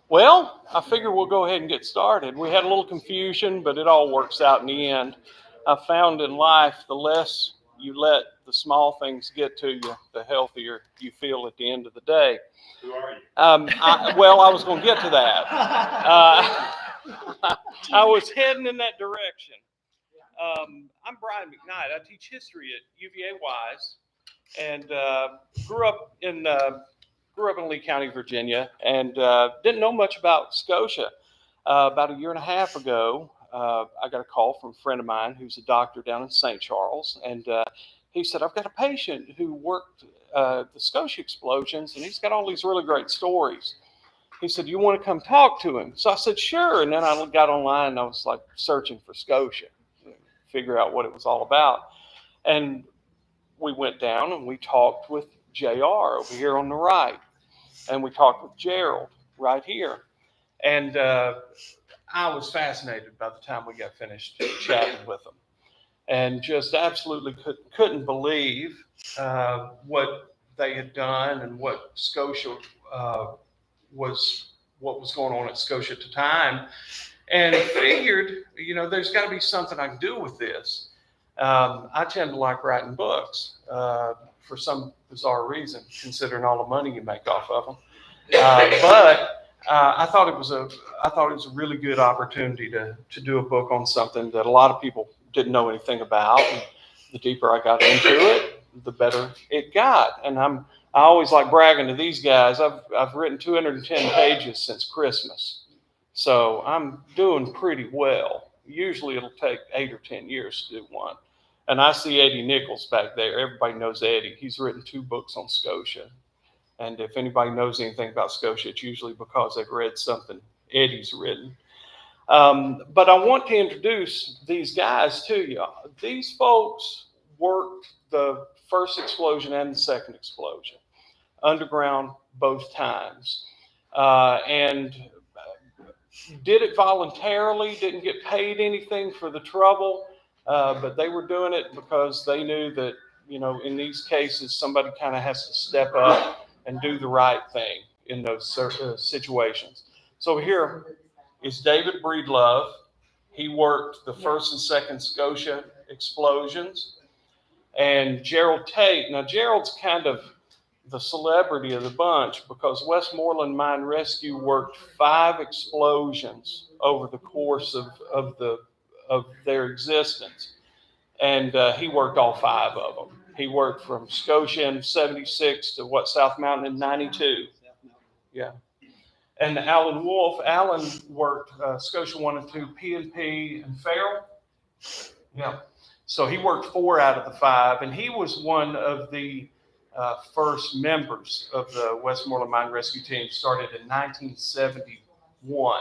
Well, I figure we'll go ahead and get started. We had a little confusion, but it all works out in the end. I found in life, the less you let the small things get to you, the healthier you feel at the end of the day. Who are you? I was going to get to that. I was heading in that direction. I'm Brian McKnight. I teach history at UVA-Wise, and grew up in Lee County, Virginia, and didn't know much about Scotia. About a year and a half ago, I got a call from a friend of mine who's a doctor down in St. Charles, and he said, I've got a patient who worked the Scotia explosions, and he's got all these really great stories. He said, you want to come talk to him? So I said, sure. And then I got online, and I was like searching for Scotia, figure out what it was all about. And we went down and we talked with JR over here on the right. And we talked with Gerald right here. And I was fascinated by the time we got finished chatting with them. And just absolutely couldn't believe what they had done and what Scotia what was going on at Scotia at the time. And figured, there's got to be something I can do with this. I tend to like writing books for some bizarre reason, considering all the money you make off of them. But I thought it was a really good opportunity to do a book on something that a lot of people didn't know anything about. And the deeper I got into it, the better it got. And I always like bragging to these guys. I've written 210 pages since Christmas. So I'm doing pretty well. Usually it'll take 8 or 10 years to do one. And I see Eddie Nichols back there. Everybody knows Eddie. He's written 2 books on Scotia. And if anybody knows anything about Scotia, it's usually because they've read something Eddie's written. But I want to introduce these guys to you. These folks worked the first explosion and the second explosion, underground both times. And did it voluntarily, didn't get paid anything for the trouble, but they were doing it because they knew that, in these cases, somebody kind of has to step up and do the right thing in those situations. So here is David Breedlove. He worked the first and second Scotia explosions. And Gerald Tate. Now, Gerald's kind of the celebrity of the bunch because Westmoreland Mine Rescue worked 5 explosions over the course of their existence. And he worked all 5 of them. He worked from Scotia in 76 to South Mountain in 92. Yeah. And Wolfe, Alan worked Scotia 1 and 2, P&P, and Farrell. Yeah. So he worked 4 out of the 5, and he was one of the first members of the Westmoreland Mine Rescue Team, started in 1971.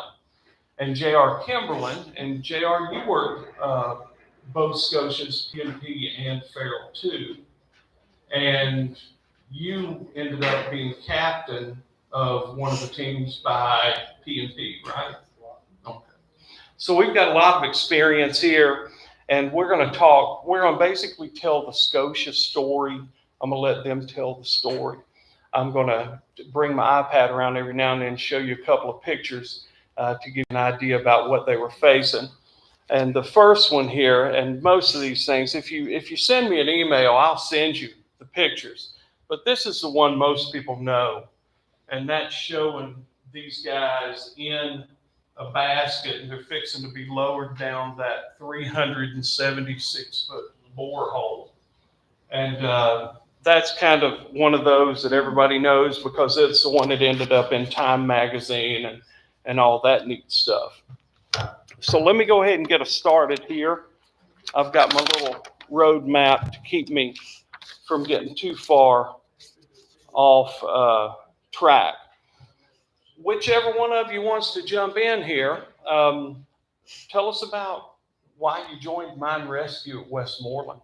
And J.R. Kimberlin, and J.R., you worked both Scotias, P&P, and Farrell too. And you ended up being captain of one of the teams by P&P, right? Okay. So we've got a lot of experience here, and we're going to basically tell the Scotia story. I'm going to let them tell the story. I'm going to bring my iPad around every now and then and show you a couple of pictures to give you an idea about what they were facing. And the first one here, and most of these things, if you send me an email, I'll send you the pictures. But this is the one most people know. And that's showing these guys in a basket, and they're fixing to be lowered down that 376-foot borehole. And that's kind of one of those that everybody knows because it's the one that ended up in Time magazine and all that neat stuff. So let me go ahead and get us started here. I've got my little road map to keep me from getting too far off track. Whichever one of you wants to jump in here, tell us about why you joined Mine Rescue at Westmoreland.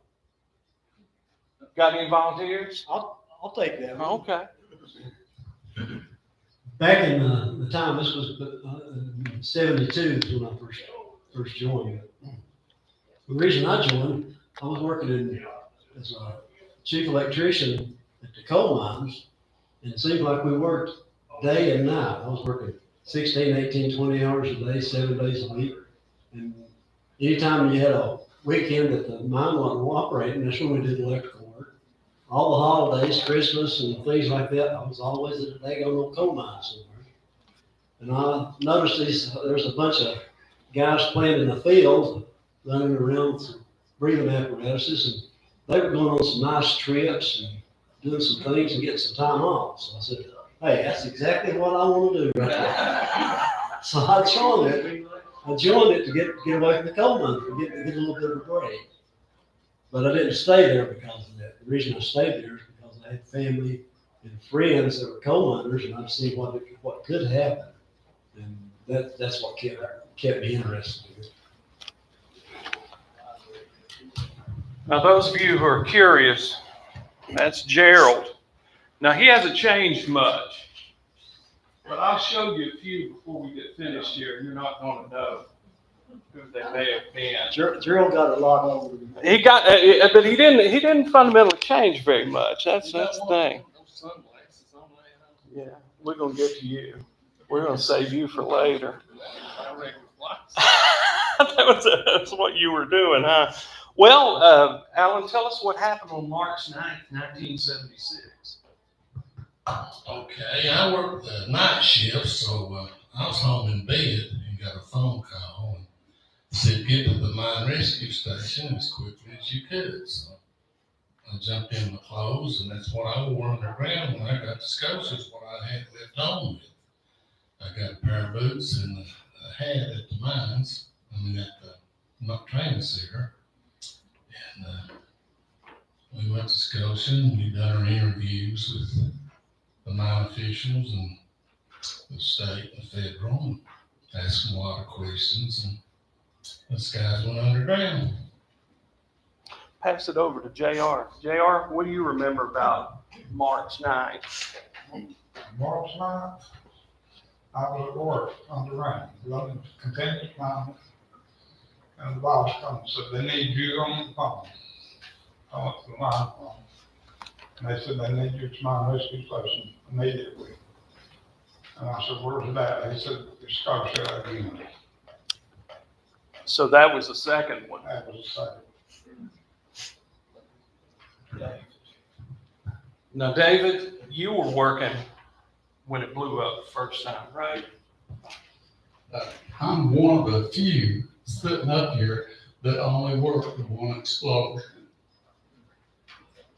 Got any volunteers? I'll take that one. Okay. Back in the time, this was 72 is when I first joined. The reason I joined, I was working as a chief electrician at the coal mines, and it seemed like we worked day and night. I was working 16, 18, 20 hours a day, 7 days a week. And anytime you had a weekend that the mine wasn't operating, that's when we did electrical work. All the holidays, Christmas and things like that, I was always at a daggone coal mine somewhere. And I noticed there's a bunch of guys playing in the field, running around with some breathing apparatuses, and they were going on some nice trips and doing some things and getting some time off. So I said, hey, that's exactly what I want to do right there. So I joined it. To get away from the coal mine, to get a little bit of a break. But I didn't stay there because of that. The reason I stayed there is because I had family and friends that were coal miners, and I'd see what could happen. And that's what kept me interested in it. Now, those of you who are curious, that's Gerald. Now, he hasn't changed much, but I'll show you a few before we get finished here. You're not going to know who they may have been. Gerald got a lot older. He got, but he didn't fundamentally change very much. That's the thing. Yeah, we're gonna get to you. We're gonna save you for later. That's what you were doing, huh? Well, Alan, tell us what happened on March 9th, 1976. Okay, I worked the night shift, so I was home in bed and got a phone call and said get to the mine rescue station as quickly as you could. So I jumped in my clothes, and that's what I wore underground when I got to Scotia, is what I had left home with. I got a pair of boots and a hat at the mines, at the training center. And we went to Scotia and we done our interviews with the mine officials and the state and federal, and asked them a lot of questions, and those guys went underground. Pass it over to JR. JR, what do you remember about March 9th? March 9th, I was at work underground, running continuous mine, and the boss come and said, they need you on the phone. I went to the mine phone, and they said, they need you at the mine rescue station immediately. And I said, where's it at? They said, it's Scotia again. So that was the second one. That was the second. Now, David, you were working when it blew up the first time, right? I'm one of the few sitting up here that only worked with one explosion.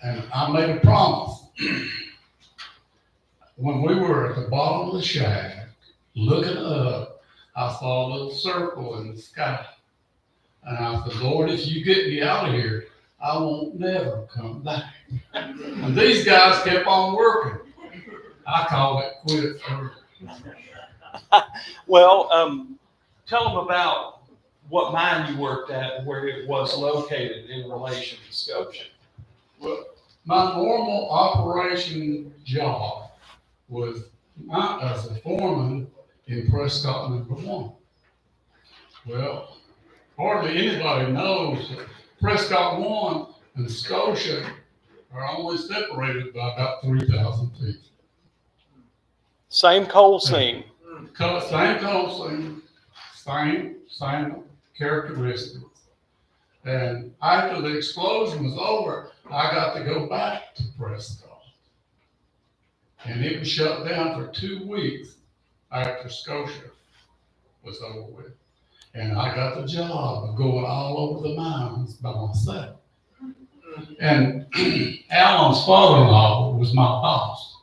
And I made a promise. When we were at the bottom of the shaft, looking up, I saw a little circle in the sky. And I said, Lord, if you get me out of here, I won't never come back. And these guys kept on working. I called it quits early. Well, tell them about what mine you worked at and where it was located in relation to Scotia. Well, my normal operation job was not as a foreman in Prescott #1. Well, hardly anybody knows that Prescott 1 and Scotia are only separated by about 3,000 feet. Same coal seam. Same coal seam, same characteristics. And after the explosion was over, I got to go back to Prescott. And it was shut down for 2 weeks after Scotia was over with. And I got the job of going all over the mines by myself. And Alan's father-in-law was my boss.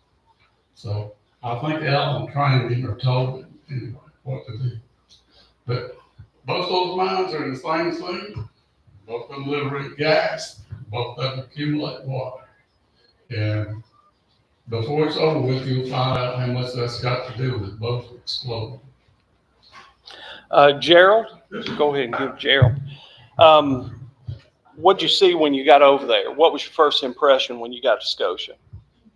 So I think Alan trained him or told him anyway what to do. But both those mines are in the same thing. Both of them liberate gas, both of them accumulate water. And before it's over with, you'll find out how much that's got to do with both exploding. Gerald, go ahead and give Gerald. What'd you see when you got over there? What was your first impression when you got to Scotia?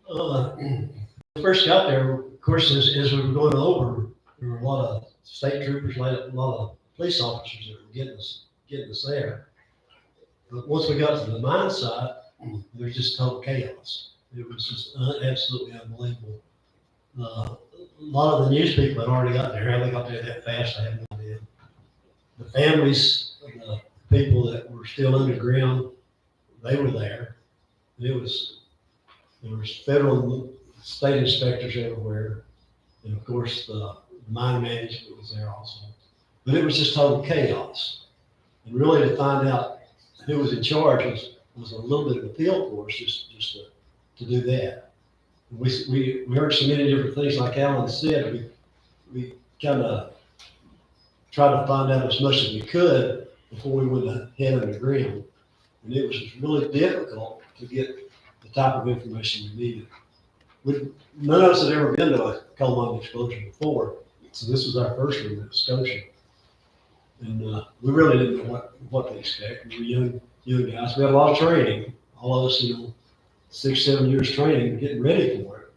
When we first got there, of course, as we were going over, there were a lot of state troopers, a lot of police officers that were getting us there. But once we got to the mine site, there was just total chaos. It was just absolutely unbelievable. lot of the news people had already got there. How they got there that fast, I have no idea. The families of the people that were still underground, they were there. There was federal and state inspectors everywhere. And of course, the mine management was there also. But it was just total chaos. And really to find out who was in charge was a little bit of a appeal for us just to do that. We heard so many different things, like Alan said, we kind of tried to find out as much as we could before we went to head underground. And it was just really difficult to get the type of information we needed. None of us had ever been to a coal mine explosion before, so this was our first one at Scotia. And we really didn't know what to expect. We were young guys. We had a lot of training. All of us, 6, 7 years training, getting ready for it.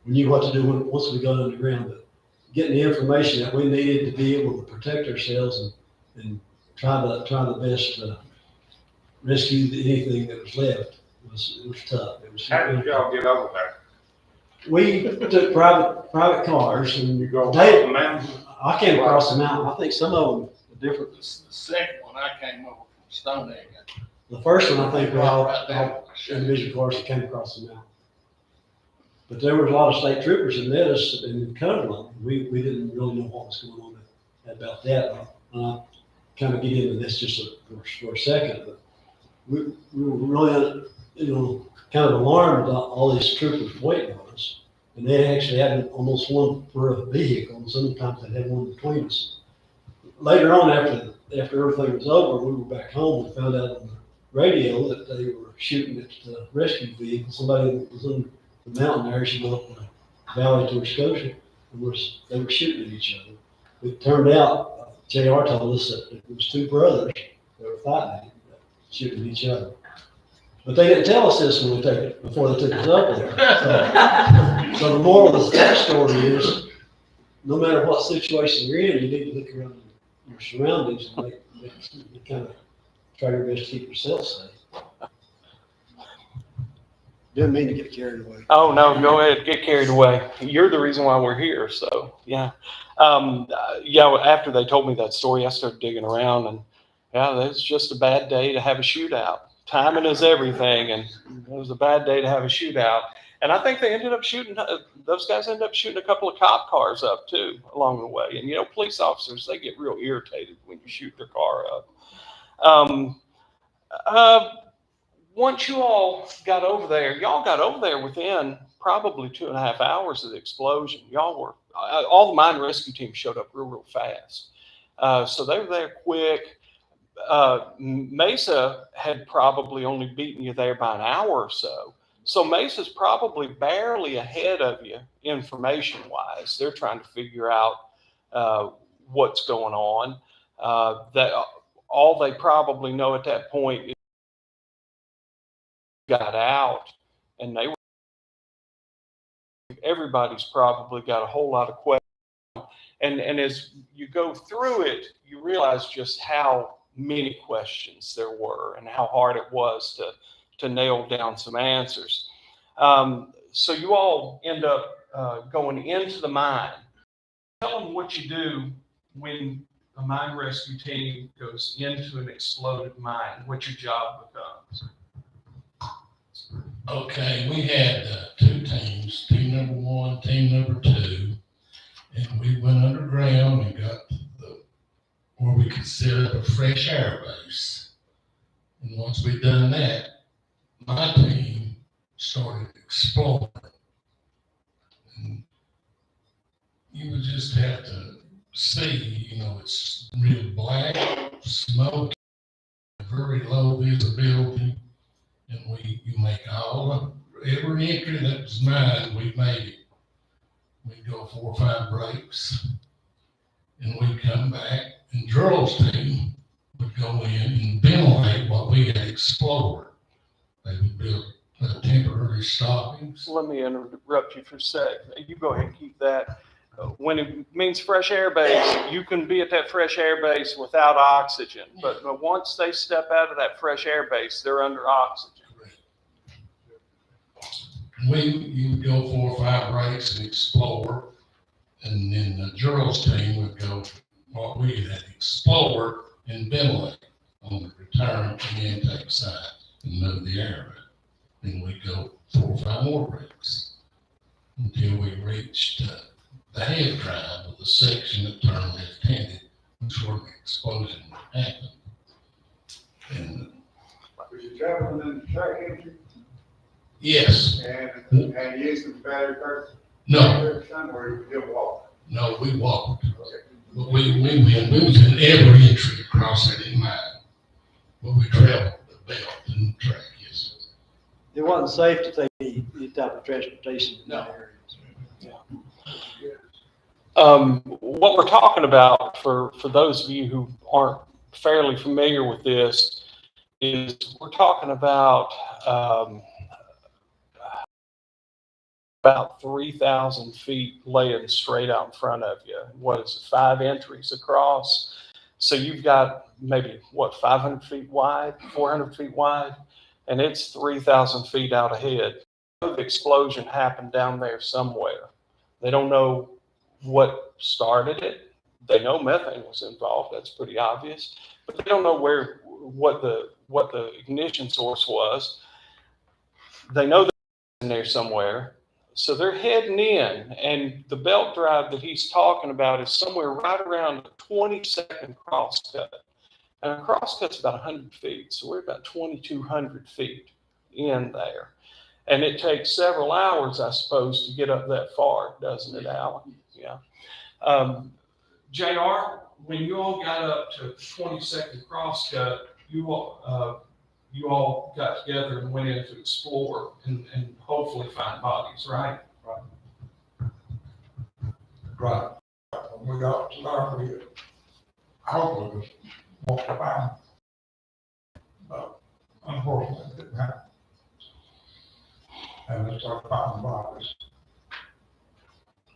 We knew what to do once we got underground, but getting the information that we needed to be able to protect ourselves and try the best to rescue anything that was left it was tough. How did y'all get over there? We took private cars and You go Tate- up the mountain? I came across the mountain. I think some of them are different. The second one, I came over from Stone Egg. The first one, I think, we all Right down. individual cars that came across the mountain. But there was a lot of state troopers that met us in Kimberlin. We didn't really know what was going on about that. I'll kind of get into this just for a second, but we were really, kind of alarmed about all these troopers waiting on us. And they actually had almost one per vehicle, and sometimes they had one between us. Later on, after everything was over, we were back home and found out on the radio that they were shooting at the rescue vehicle. Somebody that was in the mountain there, she went up the valley to Scotia, and they were shooting at each other. It turned out, JR told us that it was two brothers that were fighting, shooting at each other. But they didn't tell us this before they took us up there. So the moral of that story is, no matter what situation you're in, you need to look around your surroundings and kind of try your best to keep yourself safe. Didn't mean to get carried away. Oh, no, go ahead, get carried away. You're the reason why we're here, so, yeah. After they told me that story, I started digging around, and, it's just a bad day to have a shootout. Timing is everything, and it was a bad day to have a shootout. And I think they ended up those guys ended up shooting a couple of cop cars up, too, along the way. And, police officers, they get real irritated when you shoot their car up. Once you all got over there, y'all got over there within probably 2.5 hours of the explosion. All the mine rescue teams showed up real fast. So they were there quick. Mesa had probably only beaten you there by an hour or so. So Mesa's probably barely ahead of you information-wise. They're trying to figure out what's going on. That all they probably know at that point is got out, and everybody's probably got a whole lot of questions. And as you go through it, you realize just how many questions there were and how hard it was to nail down some answers. So you all end up going into the mine. Tell them what you do when a mine rescue team goes into an exploded mine, what your job becomes. Okay, we had 2 teams, team number 1, team number 2, and we went underground and got where we could set up a fresh air base. And once we'd done that, my team started exploring. And you would just have to see, it's real black, smoke, very low visibility. And you make every entry that was mine, we made it. We'd go 4 or 5 breaks, and we'd come back, and Gerald's team would go in and ventilate what we had explored. They would build temporary stoppings. Let me interrupt you for a sec. You go ahead and keep that. When it means fresh air base, you can be at that fresh air base without oxygen. But once they step out of that fresh air base, they're under oxygen. You would go 4 or 5 breaks and explore. And then Gerald's team would go, what we had Explorer and ventilate on the return and intake side and move the air around. Then we'd go 4 or 5 more rigs until we reached the head drive of the section that turned left-handed, which where the explosion happened. And Was you traveling in the track entry yes, and using the battery person? no, Or you did walk? no, we walked. But we was in every entry across that in mine. But we traveled the belt and the track, yes. It wasn't safe to take any type of transportation in that area. What we're talking about for those of you who aren't fairly familiar with this is we're talking about 3,000 feet laying straight out in front of you. What is it, 5 entries across? So you've got maybe, 500 feet wide, 400 feet wide, and it's 3,000 feet out ahead. The explosion happened down there somewhere. They don't know what started it. They know methane was involved. That's pretty obvious, but they don't know what the ignition source was. They know they're in there somewhere. So they're heading in, and the belt drive that he's talking about is somewhere right around a 20-second crosscut. And a crosscut's about 100 feet, so we're about 2,200 feet in there. And it takes several hours, I suppose, to get up that far, doesn't it, Alan? Yeah. JR, when you all got up to 20-second crosscut, you all got together and went in to explore and hopefully find bodies, right? Right. When we got to there, we hopefully was walked around. But unfortunately, it didn't happen. And they started finding bodies.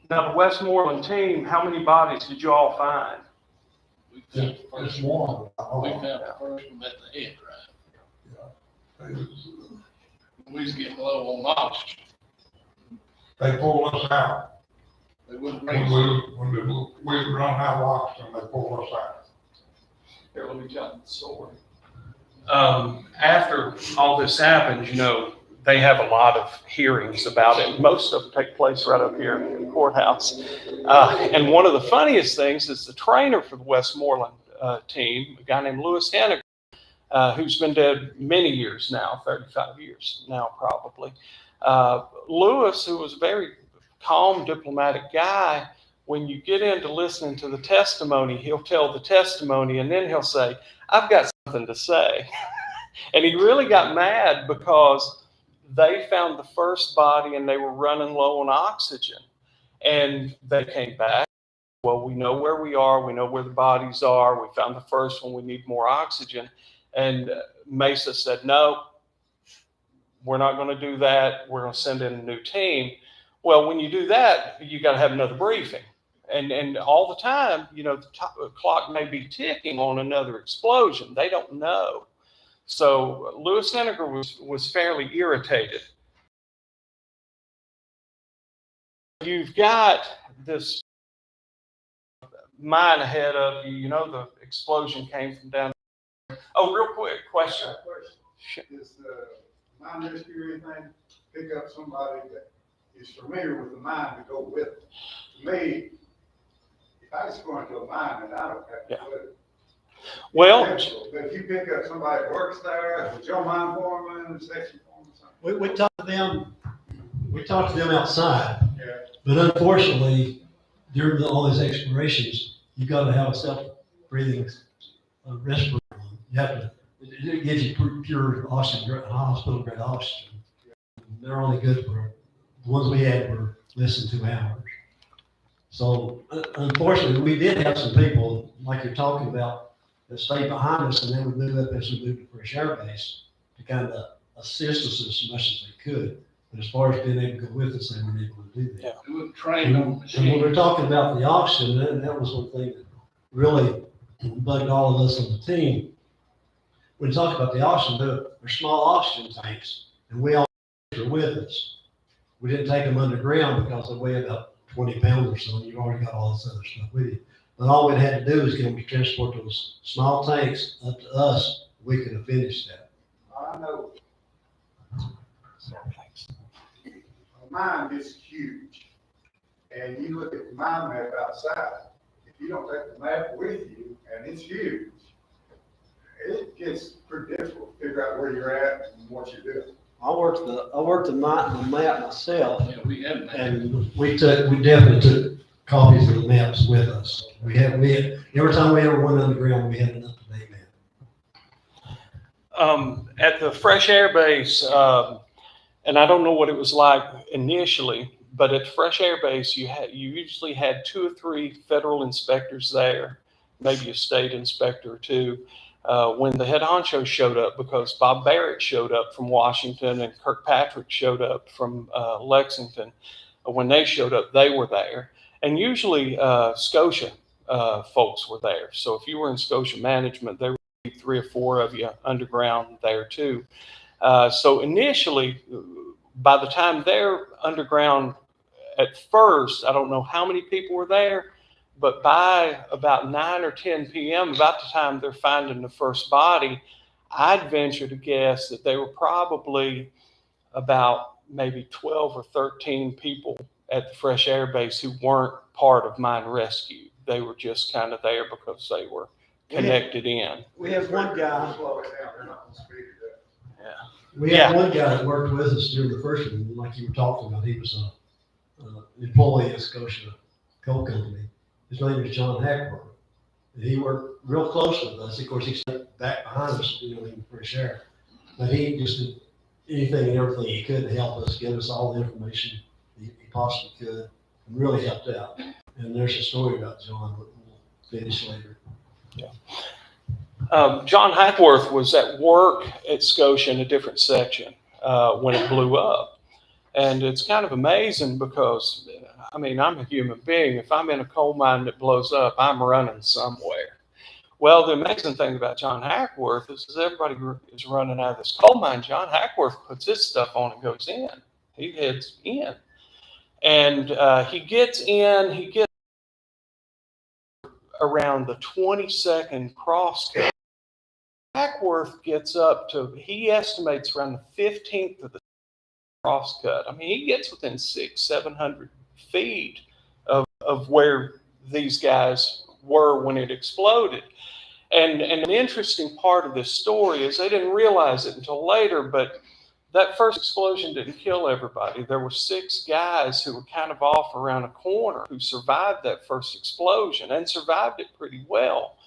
Now, the Westmoreland team, how many bodies did you all find? We found the It's first one. we found the first one at the head drive. We was getting low on oxygen. They pulled us out. They wouldn't When bring us. we run out of oxygen, they pulled us out. Here, let me tell you the story. After all this happened, they have a lot of hearings about it. Most of them take place right up here in the courthouse. And one of the funniest things is the trainer for the Westmoreland team, a guy named Lewis Henniger, who's been dead many years now, 35 years now probably. Lewis, who was a very calm, diplomatic guy, when you get into listening to the testimony, he'll tell the testimony and then he'll say, I've got something to say. And he really got mad because they found the first body and they were running low on oxygen. And they came back. Well, we know where we are. We know where the bodies are. We found the first one. We need more oxygen. And Mesa said, no, we're not going to do that. We're going to send in a new team. Well, when you do that, you got to have another briefing. And all the time, the clock may be ticking on another explosion. They don't know. So Lewis Henniger was fairly irritated. You've got this mine ahead of you. The explosion came from down there. Oh, real quick question. Is the mine rescue or anything pick up somebody that is familiar with the mine to go with it? To me, if I was going to a mine, then I don't have to do it. Well, But if you pick up somebody that works there, with your mine foreman, section foreman, something. We talked to them. We talked to them outside. Yeah. But unfortunately, during all these explorations, you've got to have a self-breathing respirator. You have to. It gives you pure oxygen, hospital-grade oxygen. They're only good for the ones we had were less than 2 hours. So unfortunately, we did have some people like you're talking about that stayed behind us, and they would move up as we moved to Fresh Air Base to kind of assist us as much as they could. But as far as being able to go with us, they weren't able to do that. Yeah. We were trained on And when machines. we're talking about the oxygen, that was one thing that really bugged all of us on the team. When you talk about the oxygen, they're small oxygen tanks, and we all were with us. We didn't take them underground because they weigh about 20 pounds or so, and you've already got all this other stuff with you. But all we'd had to do is get them to transport those small tanks up to us. We could have finished that. I know. A mine is huge, and you look at the mine map outside, if you don't take the map with you, and it's huge, it gets pretty difficult to figure out where you're at and what you're doing. I worked the map myself, Yeah, we had that. and we definitely took copies of the maps with us. We had, every time we ever went underground, we had an up-to-date map. At the Fresh Air Base, and I don't know what it was like initially, but at the Fresh Air Base, you usually had 2 or 3 federal inspectors there, maybe a state inspector or 2. When the head honcho showed up, because Bob Barrett showed up from Washington and Kirkpatrick showed up from Lexington. When they showed up, they were there. And usually Scotia folks were there. So if you were in Scotia management, there would be 3 or 4 of you underground there too. So initially, by the time they're underground at first, I don't know how many people were there, but by about 9 or 10 p.m., about the time they're finding the first body, I'd venture to guess that they were probably about maybe 12 or 13 people at the Fresh Air Base who weren't part of mine rescue. They were just kind of there because they were connected in. We have one guy. Slow it down, they're not gonna speed it up. We had one guy that worked with us during the first one, like you were talking about. He was an employee of Scotia Coal Company. His name is John Hackworth. And he worked real close with us. Of course, he sat back behind us, in the fresh air. But he just did anything and everything he could to help us, give us all the information he possibly could, and really helped out. And there's a story about John that we'll finish later. John Hackworth was at work at Scotia in a different section when it blew up. And it's kind of amazing because, I mean, I'm a human being. If I'm in a coal mine that blows up, I'm running somewhere. Well, the amazing thing about John Hackworth is everybody is running out of this coal mine. John Hackworth puts his stuff on and goes in. He heads in. And he gets around the 22nd crosscut. Hackworth gets up to, he estimates around the 15th of the crosscut. I mean, he gets within 600-700 feet of where these guys were when it exploded. And an interesting part of this story is they didn't realize it until later, but that first explosion didn't kill everybody. There were 6 guys who were kind of off around a corner who survived that first explosion and survived it pretty well.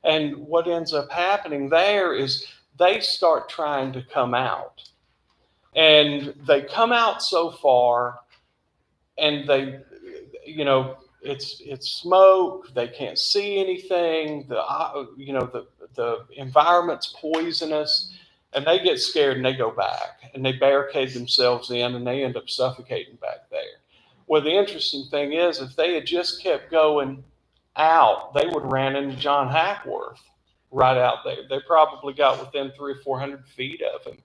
And what ends up happening there is they start trying to come out. And they come out so far, and they, you know, it's smoke. They can't see anything. The environment's poisonous, and they get scared and they go back and they barricade themselves in and they end up suffocating back there. Well, the interesting thing is, if they had just kept going out, they would have ran into John Hackworth right out there. They probably got within 300 or 400 feet of him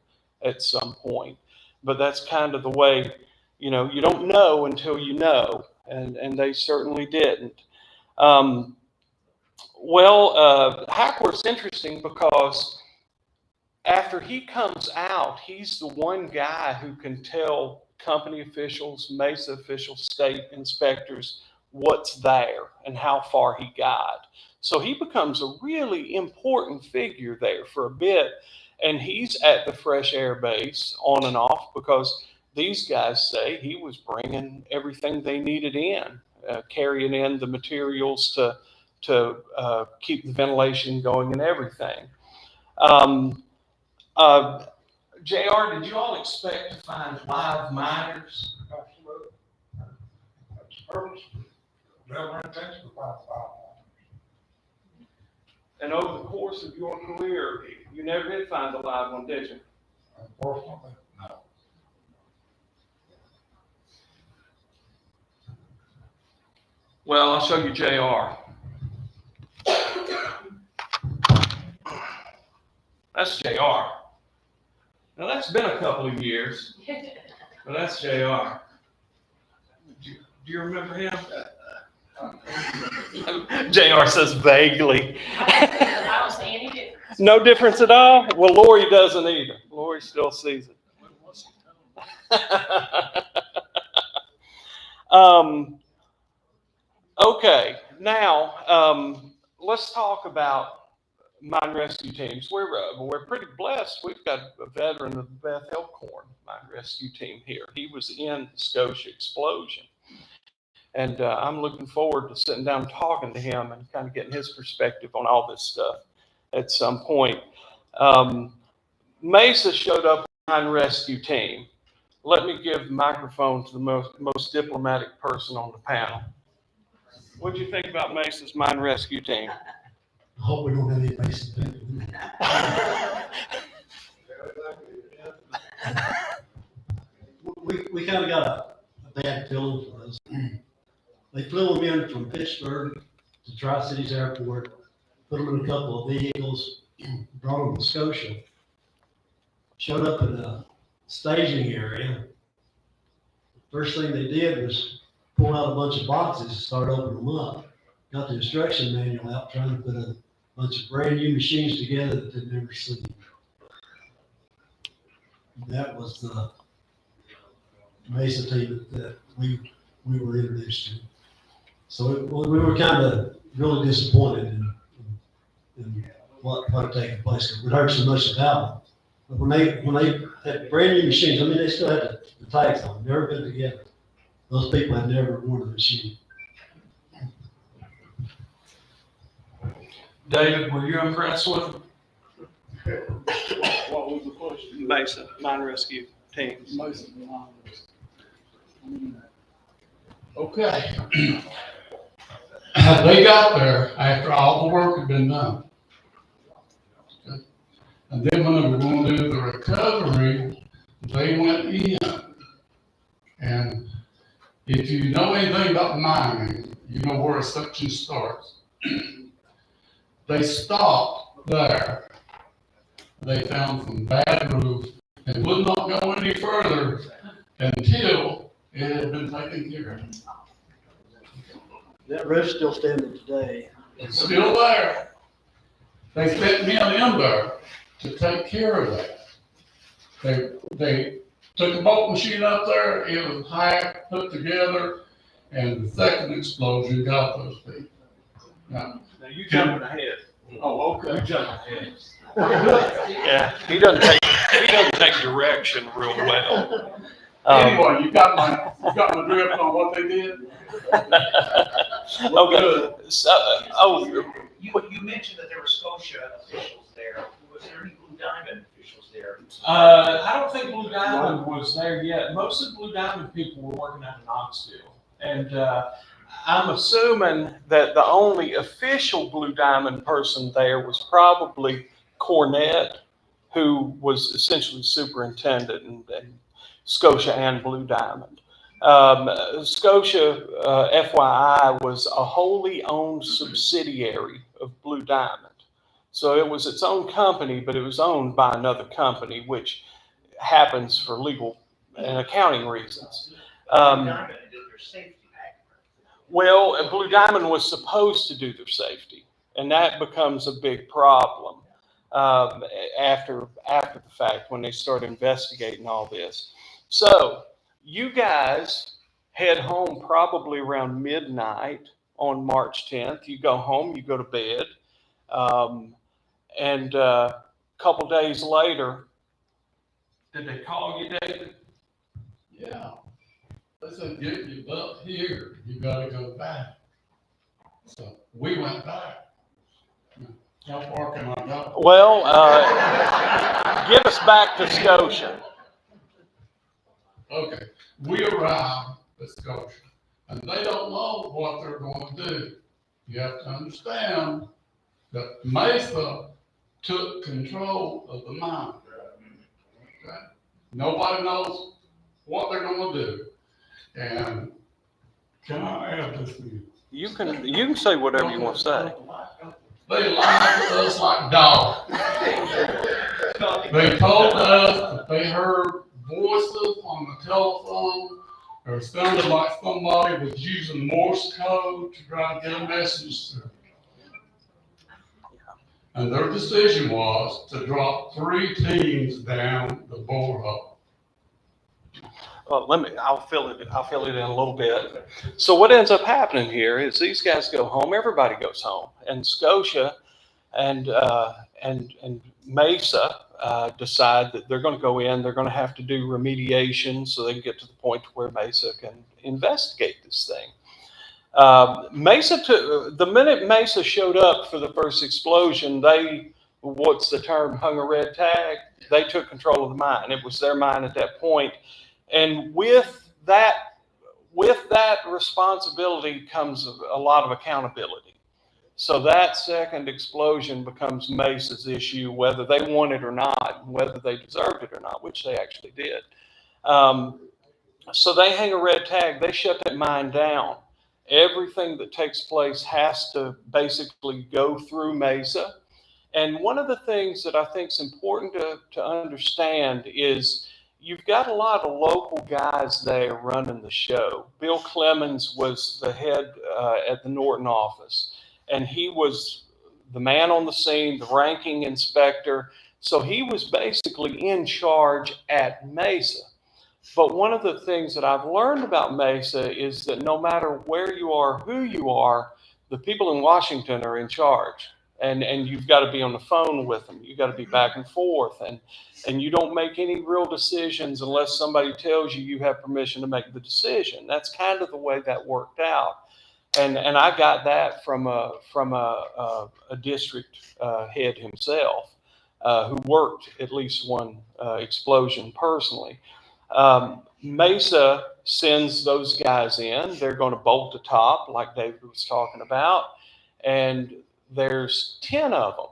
at some point. But that's kind of the way, you know, you don't know until you know, and they certainly didn't. Hackworth's interesting because after he comes out, he's the one guy who can tell company officials, Mesa officials, state inspectors what's there and how far he got. So he becomes a really important figure there for a bit. And he's at the Fresh Air Base on and off because these guys say he was bringing everything they needed in, carrying in the materials to keep the ventilation going and everything. JR, did you all expect to find live miners? Absolutely. That's the purpose. Never intended to find five. And over the course of your career, you never did find a live one, did you? Unfortunately, no. Well, I'll show you JR. That's JR. Now that's been a couple of years, but that's JR. Do you remember him? JR says vaguely. I don't see any difference. No difference at all? Well, Lori doesn't either. Lori still sees it. Okay, now let's talk about mine rescue teams. We're pretty blessed. We've got a veteran of the Beth Elkhorn mine rescue team here. He was in the Scotia explosion. And I'm looking forward to sitting down and talking to him and kind of getting his perspective on all this stuff at some point. Mesa showed up with the mine rescue team. Let me give the microphone to the most diplomatic person on the panel. What do you think about Mesa's mine rescue team? I hope we don't have any basic people. We kind of got a bad feeling for us. They flew them in from Pittsburgh to Tri-Cities Airport, put them in a couple of vehicles, brought them to Scotia, showed up in a staging area. First thing they did was pull out a bunch of boxes and start opening them up. Got the instruction manual out, trying to put a bunch of brand new machines together that they'd never seen. That was the Mesa team that we were introduced to. So we were kind of really disappointed in what had taken place, because we heard so much about them. But when they had brand new machines, I mean, they still had the tags on, never been together. Those people had never worn a machine. David, were you impressed with them? What was the question? Mesa mine rescue teams. Most of the lines. Okay. They got there after all the work had been done. Okay. And then when they were going to do the recovery, they went in. And if you know anything about mining, you know where a section starts. They stopped there. They found some bad roof and would not go any further until it had been taken care of. That roof's still standing today. It's still there. They sent men in there to take care of that. They took a bolt machine up there, it was hacked, put together, and the second explosion got those people. Now you jumping ahead. Oh, okay. You jumping ahead. Yeah, he doesn't take direction real well. Anyway, you got my drift on what they did? Okay. So, You mentioned that there were Scotia officials there. Was there any Blue Diamond officials there? I don't think Blue Diamond was there yet. Most of the Blue Diamond people were working out in Knoxville. And I'm assuming that the only official Blue Diamond person there was probably Cornett, who was essentially superintendent in Scotia and Blue Diamond. Scotia, FYI, was a wholly owned subsidiary of Blue Diamond. So it was its own company, but it was owned by another company, which happens for legal and accounting reasons. Blue Diamond did their safety act. Well, Blue Diamond was supposed to do their safety, and that becomes a big problem after the fact when they start investigating all this. So you guys head home probably around midnight on March 10th. You go home, you go to bed, and a couple days later, did they call you, David? Yeah. They said, get your butt here, you gotta go back. So we went back. How far can I go? Well, get us back to Scotia. Okay, we arrived at Scotia, and they don't know what they're going to do. You have to understand that Mesa took control of the mine. Okay? Nobody knows what they're going to do. And can I add this to you? You can say whatever you want to say. They lied to us like dogs. They told us that they heard voices on the telephone It sounded like somebody was using Morse code to try to get a message through. And their decision was to drop 3 teams down the borehole. Well, I'll fill it in a little bit. So what ends up happening here is these guys go home, everybody goes home, and Scotia and Mesa decide that they're going to go in, they're going to have to do remediation so they can get to the point where Mesa can investigate this thing. The minute Mesa showed up for the first explosion, what's the term, hung a red tag. They took control of the mine. It was their mine at that point. And with that responsibility comes a lot of accountability. So that second explosion becomes Mesa's issue, whether they want it or not, whether they deserved it or not, which they actually did. So they hang a red tag. They shut that mine down. Everything that takes place has to basically go through Mesa. And one of the things that I think is important to understand is you've got a lot of local guys there running the show. Bill Clemens was the head at the Norton office, and he was the man on the scene, the ranking inspector. So he was basically in charge at Mesa. But one of the things that I've learned about Mesa is that no matter where you are, who you are, the people in Washington are in charge. And you've got to be on the phone with them. You've got to be back and forth. And you don't make any real decisions unless somebody tells you you have permission to make the decision. That's kind of the way that worked out. And I got that from a district head himself who worked at least one explosion personally. Mesa sends those guys in. They're going to bolt the top like David was talking about. And there's 10 of them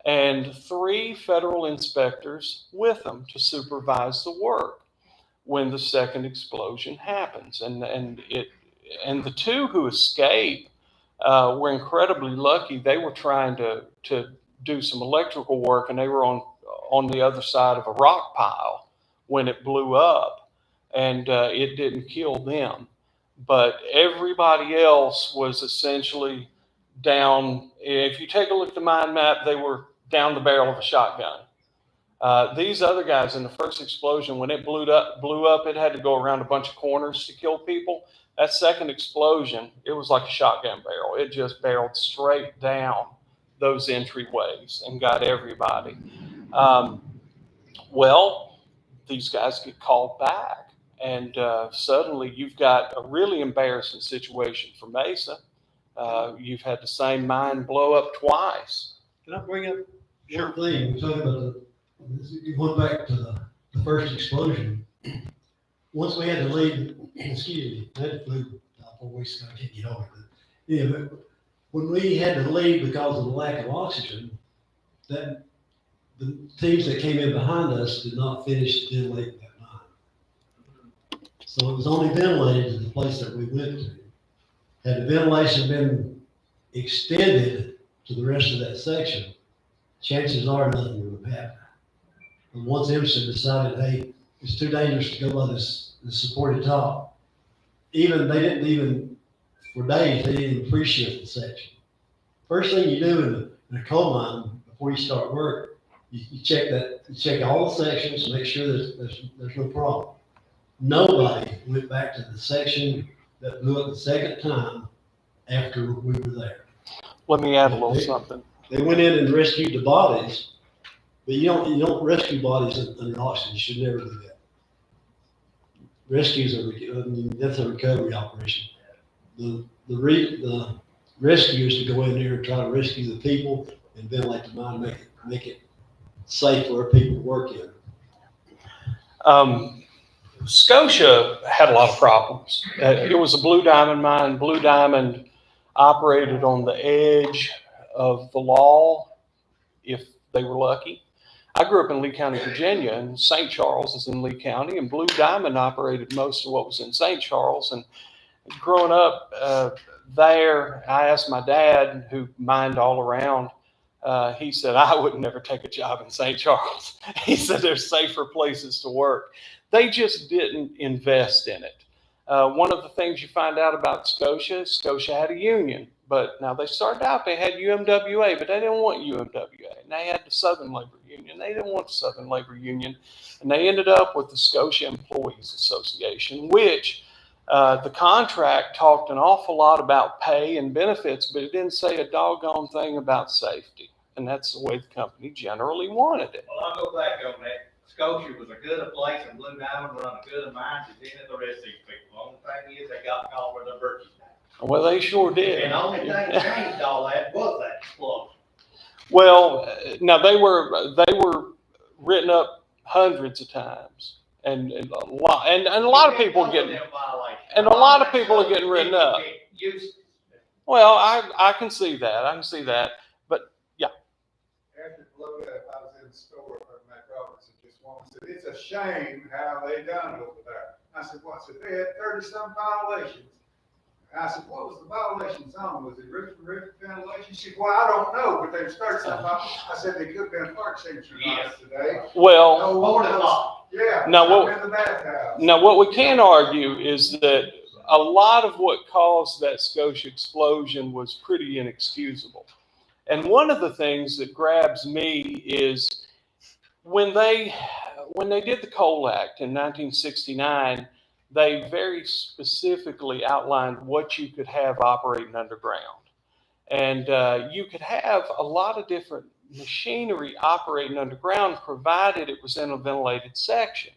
and 3 federal inspectors with them to supervise the work when the second explosion happens. And the 2 who escape were incredibly lucky. They were trying to do some electrical work, and they were on the other side of a rock pile when it blew up, and it didn't kill them. But everybody else was essentially down. If you take a look at the mine map, they were down the barrel of a shotgun. These other guys in the first explosion, when it blew up, it had to go around a bunch of corners to kill people. That second explosion, it was like a shotgun barrel. It just barreled straight down those entryways and got everybody. Well, these guys get called back, and suddenly you've got a really embarrassing situation for Mesa. You've had the same mine blow up twice. Can I bring up one thing? We're talking about you went back to the first explosion. Once we had to leave, excuse me, I had to flew 4 weeks ago, I can't get over it. Yeah, but when we had to leave because of the lack of oxygen, that the teams that came in behind us did not finish ventilating that mine. So it was only ventilated in the place that we went to. Had the ventilation been extended to the rest of that section, chances are nothing would have happened. But once Emerson decided, hey, it's too dangerous to go by this supported top, they didn't even, for days, they didn't even pre-shift the section. First thing you do in a coal mine before you start work, you check all the sections, make sure there's no problem. Nobody went back to the section that blew up the second time after we were there. Let me add a little something. They went in and rescued the bodies, but you don't rescue bodies under oxygen. You should never do that. That's a recovery operation. The rescue is to go in there and try to rescue the people and ventilate the mine, make it safe for our people to work in. Scotia had a lot of problems. It was a Blue Diamond mine. Blue Diamond operated on the edge of the law if they were lucky. I grew up in Lee County, Virginia, and St. Charles is in Lee County, and Blue Diamond operated most of what was in St. Charles. And growing up there, I asked my dad, who mined all around, he said, I would never take a job in St. Charles. He said there's safer places to work. They just didn't invest in it. One of the things you find out about Scotia, Scotia had a union, but now they started out, they had UMWA, but they didn't want UMWA. And they had the Southern Labor Union. They didn't want the Southern Labor Union. And they ended up with the Scotia Employees Association, which the contract talked an awful lot about pay and benefits, but it didn't say a doggone thing about safety. And that's the way the company generally wanted it. Well, I'll go back on that. Scotia was a good place, and Blue Diamond run a good mine, and then the rest of these people. The only thing is, they got caught with their virtue. Well, they sure did. And the only thing that changed all that was that explosion. Well, now they were written up hundreds of times, and a lot, and a lot of people are getting, and a lot of people are getting written up. Well, I can see that. I can see that. But yeah. After it blew up, I was in the store at McDonald's and just wanted to say, it's a shame how they done it over there. I said, what? I said, they had 30-some violations. I said, what was the violations on? Was it roof ventilation? She said, well, I don't know, but there's 30-some. I said, they could have been a park signature today. Well, No water law. Yeah. Now I'm in the bathhouse. now what we can argue is that a lot of what caused that Scotia explosion was pretty inexcusable. And one of the things that grabs me is when they did the Coal Act in 1969, they very specifically outlined what you could have operating underground. And you could have a lot of different machinery operating underground provided it was in a ventilated section.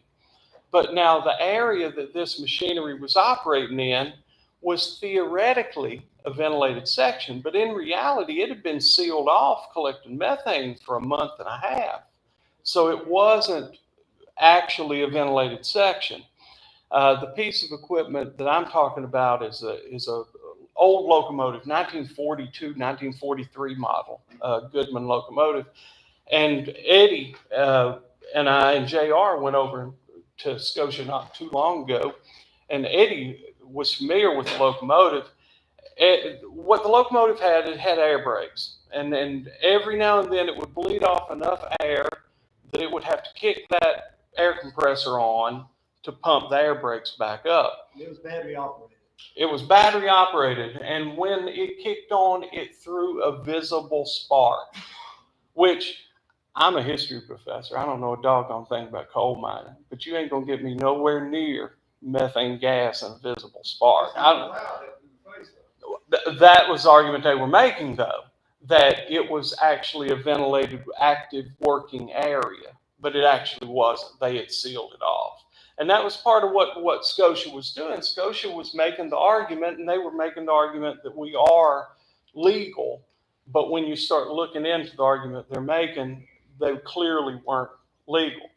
But now the area that this machinery was operating in was theoretically a ventilated section, but in reality it had been sealed off collecting methane for a month and a half. So it wasn't actually a ventilated section. The piece of equipment that I'm talking about is a old locomotive, 1942, 1943 model, Goodman locomotive. And Eddie and I and JR went over to Scotia not too long ago, and Eddie was familiar with the locomotive. What the locomotive had, it had air brakes. And every now and then it would bleed off enough air that it would have to kick that air compressor on to pump the air brakes back up. It was battery operated. It was battery operated, and when it kicked on, it threw a visible spark, which I'm a history professor. I don't know a doggone thing about coal mining, but you ain't gonna get me nowhere near methane gas and a visible spark. That was the argument they were making, though, that it was actually a ventilated, active working area, but it actually wasn't. They had sealed it off. And that was part of what Scotia was doing. Scotia was making the argument, and they were making the argument that we are legal. But when you start looking into the argument they're making, they clearly weren't legal.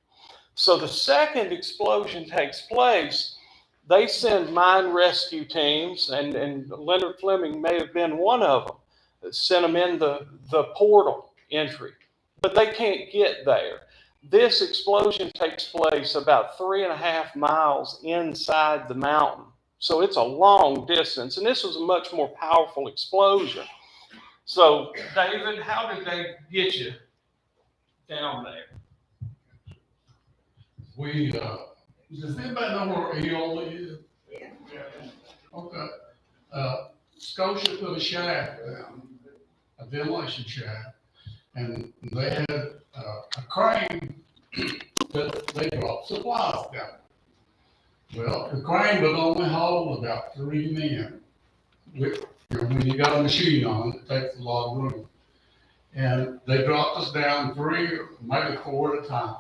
So the second explosion takes place. They send mine rescue teams, and Leonard Fleming may have been one of them, that sent them in the portal entry. But they can't get there. This explosion takes place about 3.5 miles inside the mountain. So it's a long distance, and this was a much more powerful explosion. So, David, how did they get you down there? Does anybody know where Eola is? Yeah. Okay. Scotia put a shaft down, a ventilation shaft, and they had a crane that they brought supplies down. Well, the crane would only hold about 3 men. When you got a machine on it, it takes a lot of room. And they dropped us down 3 or maybe 4 at a time.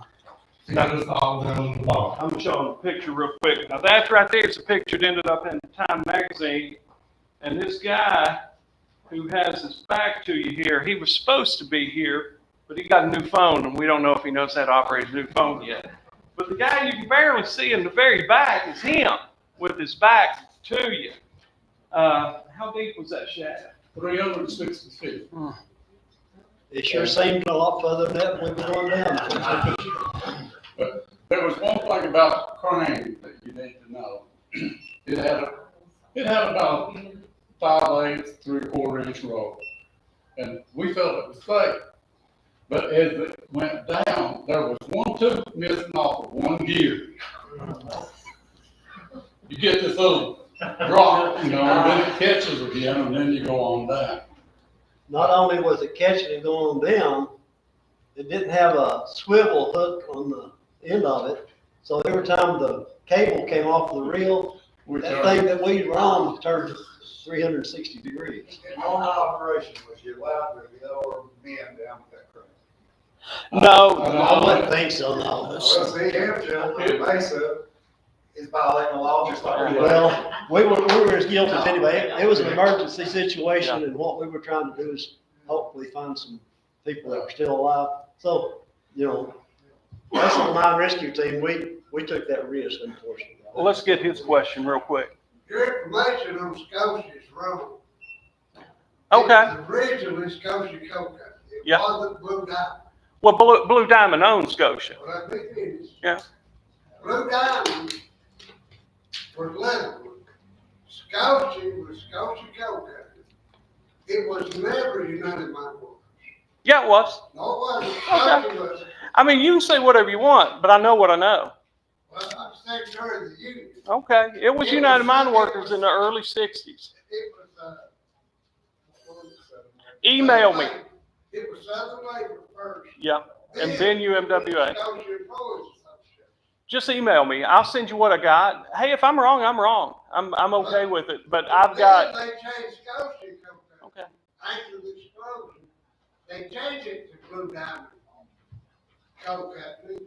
To get us all down the bottom. I'm showing a picture real quick. Now that right there is a picture that ended up in Time magazine. And this guy who has his back to you here, he was supposed to be here, but he got a new phone, and we don't know if he knows how to operate his new phone yet. But the guy you can barely see in the very back is him with his back to you. How deep was that shaft? 360 feet. It sure seemed a lot further than that when we were going down. But there was one thing about the crane that you need to know. It had about 5/8, 3/4 inch rope, and we felt it was safe. But as it went down, there was one tooth missing off of one gear. You get this little drop, and then it catches again, and then you go on down. Not only was it catching and going down, it didn't have a swivel hook on the end of it. So every time the cable came off the reel, that thing that we were on turned 360 degrees. In normal operation, was you allowed to go or bend down with that crane? No, I wouldn't think so, no. Well, see, Hampshire, Mesa is violating the law just like we are. Well, we were as guilty as anybody. It was an emergency situation, and what we were trying to do is hopefully find some people that were still alive. So, that's the mine rescue team. We took that risk, unfortunately. let's get his question real quick. Your information on Scotia is wrong. Okay. It was originally Scotia Coal Company. It Yeah. wasn't Blue Diamond. Well, Blue Diamond owns Scotia. Well, let me finish. Yeah. Blue Diamond was Leatherwood. Scotia was Scotia Coal Company. It was never United Mine Workers. Yeah, it was. No, it wasn't. Scotia was, I mean, you can say whatever you want, but I know what I know. well, I'm secretary of the union. Okay. It was United Mine Workers in the early 60s. It was, what was it? Email me. It was Southern Labor first. Yeah. And then UMWA. Scotia Employees Association. Just email me. I'll send you what I got. Hey, if I'm wrong, I'm wrong. I'm okay with it. But I've got. Then they changed Scotia Company. Okay. After the explosion, they changed it to Blue Diamond Coal Company.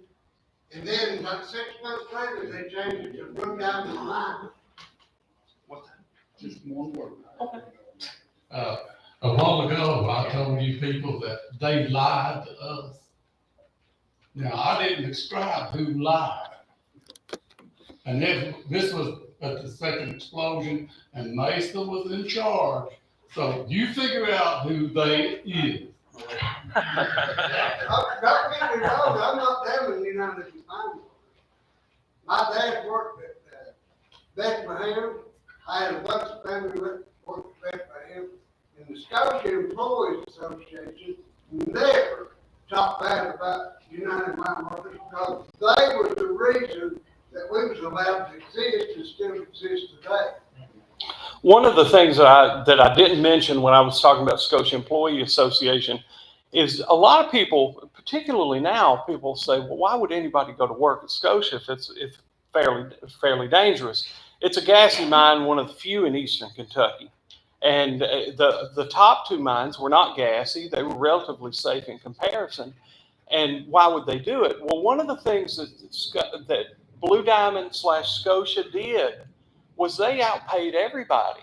And then about 6 months later, they changed it to Blue Diamond Mine. Just one word. A while ago, I told you people that they lied to us. Now, I didn't describe who lied. And this was at the second explosion, and Mesa was in charge. So you figure out who they is. Don't get me wrong, I'm not damning United Mine Workers. My dad worked at Bethlehem. I had a bunch of family that worked at Bethlehem. And the Scotia Employees Association never talked bad about United Mine Workers because they were the reason that we was allowed to exist and still exist today. One of the things that I didn't mention when I was talking about Scotia Employee Association is a lot of people, particularly now, people say, well, why would anybody go to work at Scotia if it's fairly dangerous? It's a gassy mine, one of the few in eastern Kentucky. And the top two mines were not gassy. They were relatively safe in comparison. And why would they do it? Well, one of the things that Blue Diamond / Scotia did was they outpaid everybody.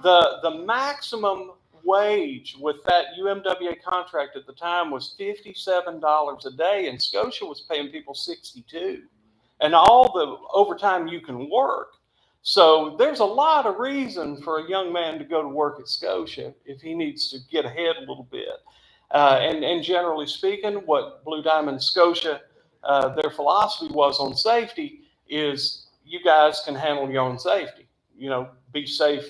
The maximum wage with that UMWA contract at the time was $57 a day, and Scotia was paying people $62, and all the overtime you can work. So there's a lot of reason for a young man to go to work at Scotia if he needs to get ahead a little bit. And generally speaking, what Blue Diamond Scotia, their philosophy was on safety is you guys can handle your own safety. Be safe,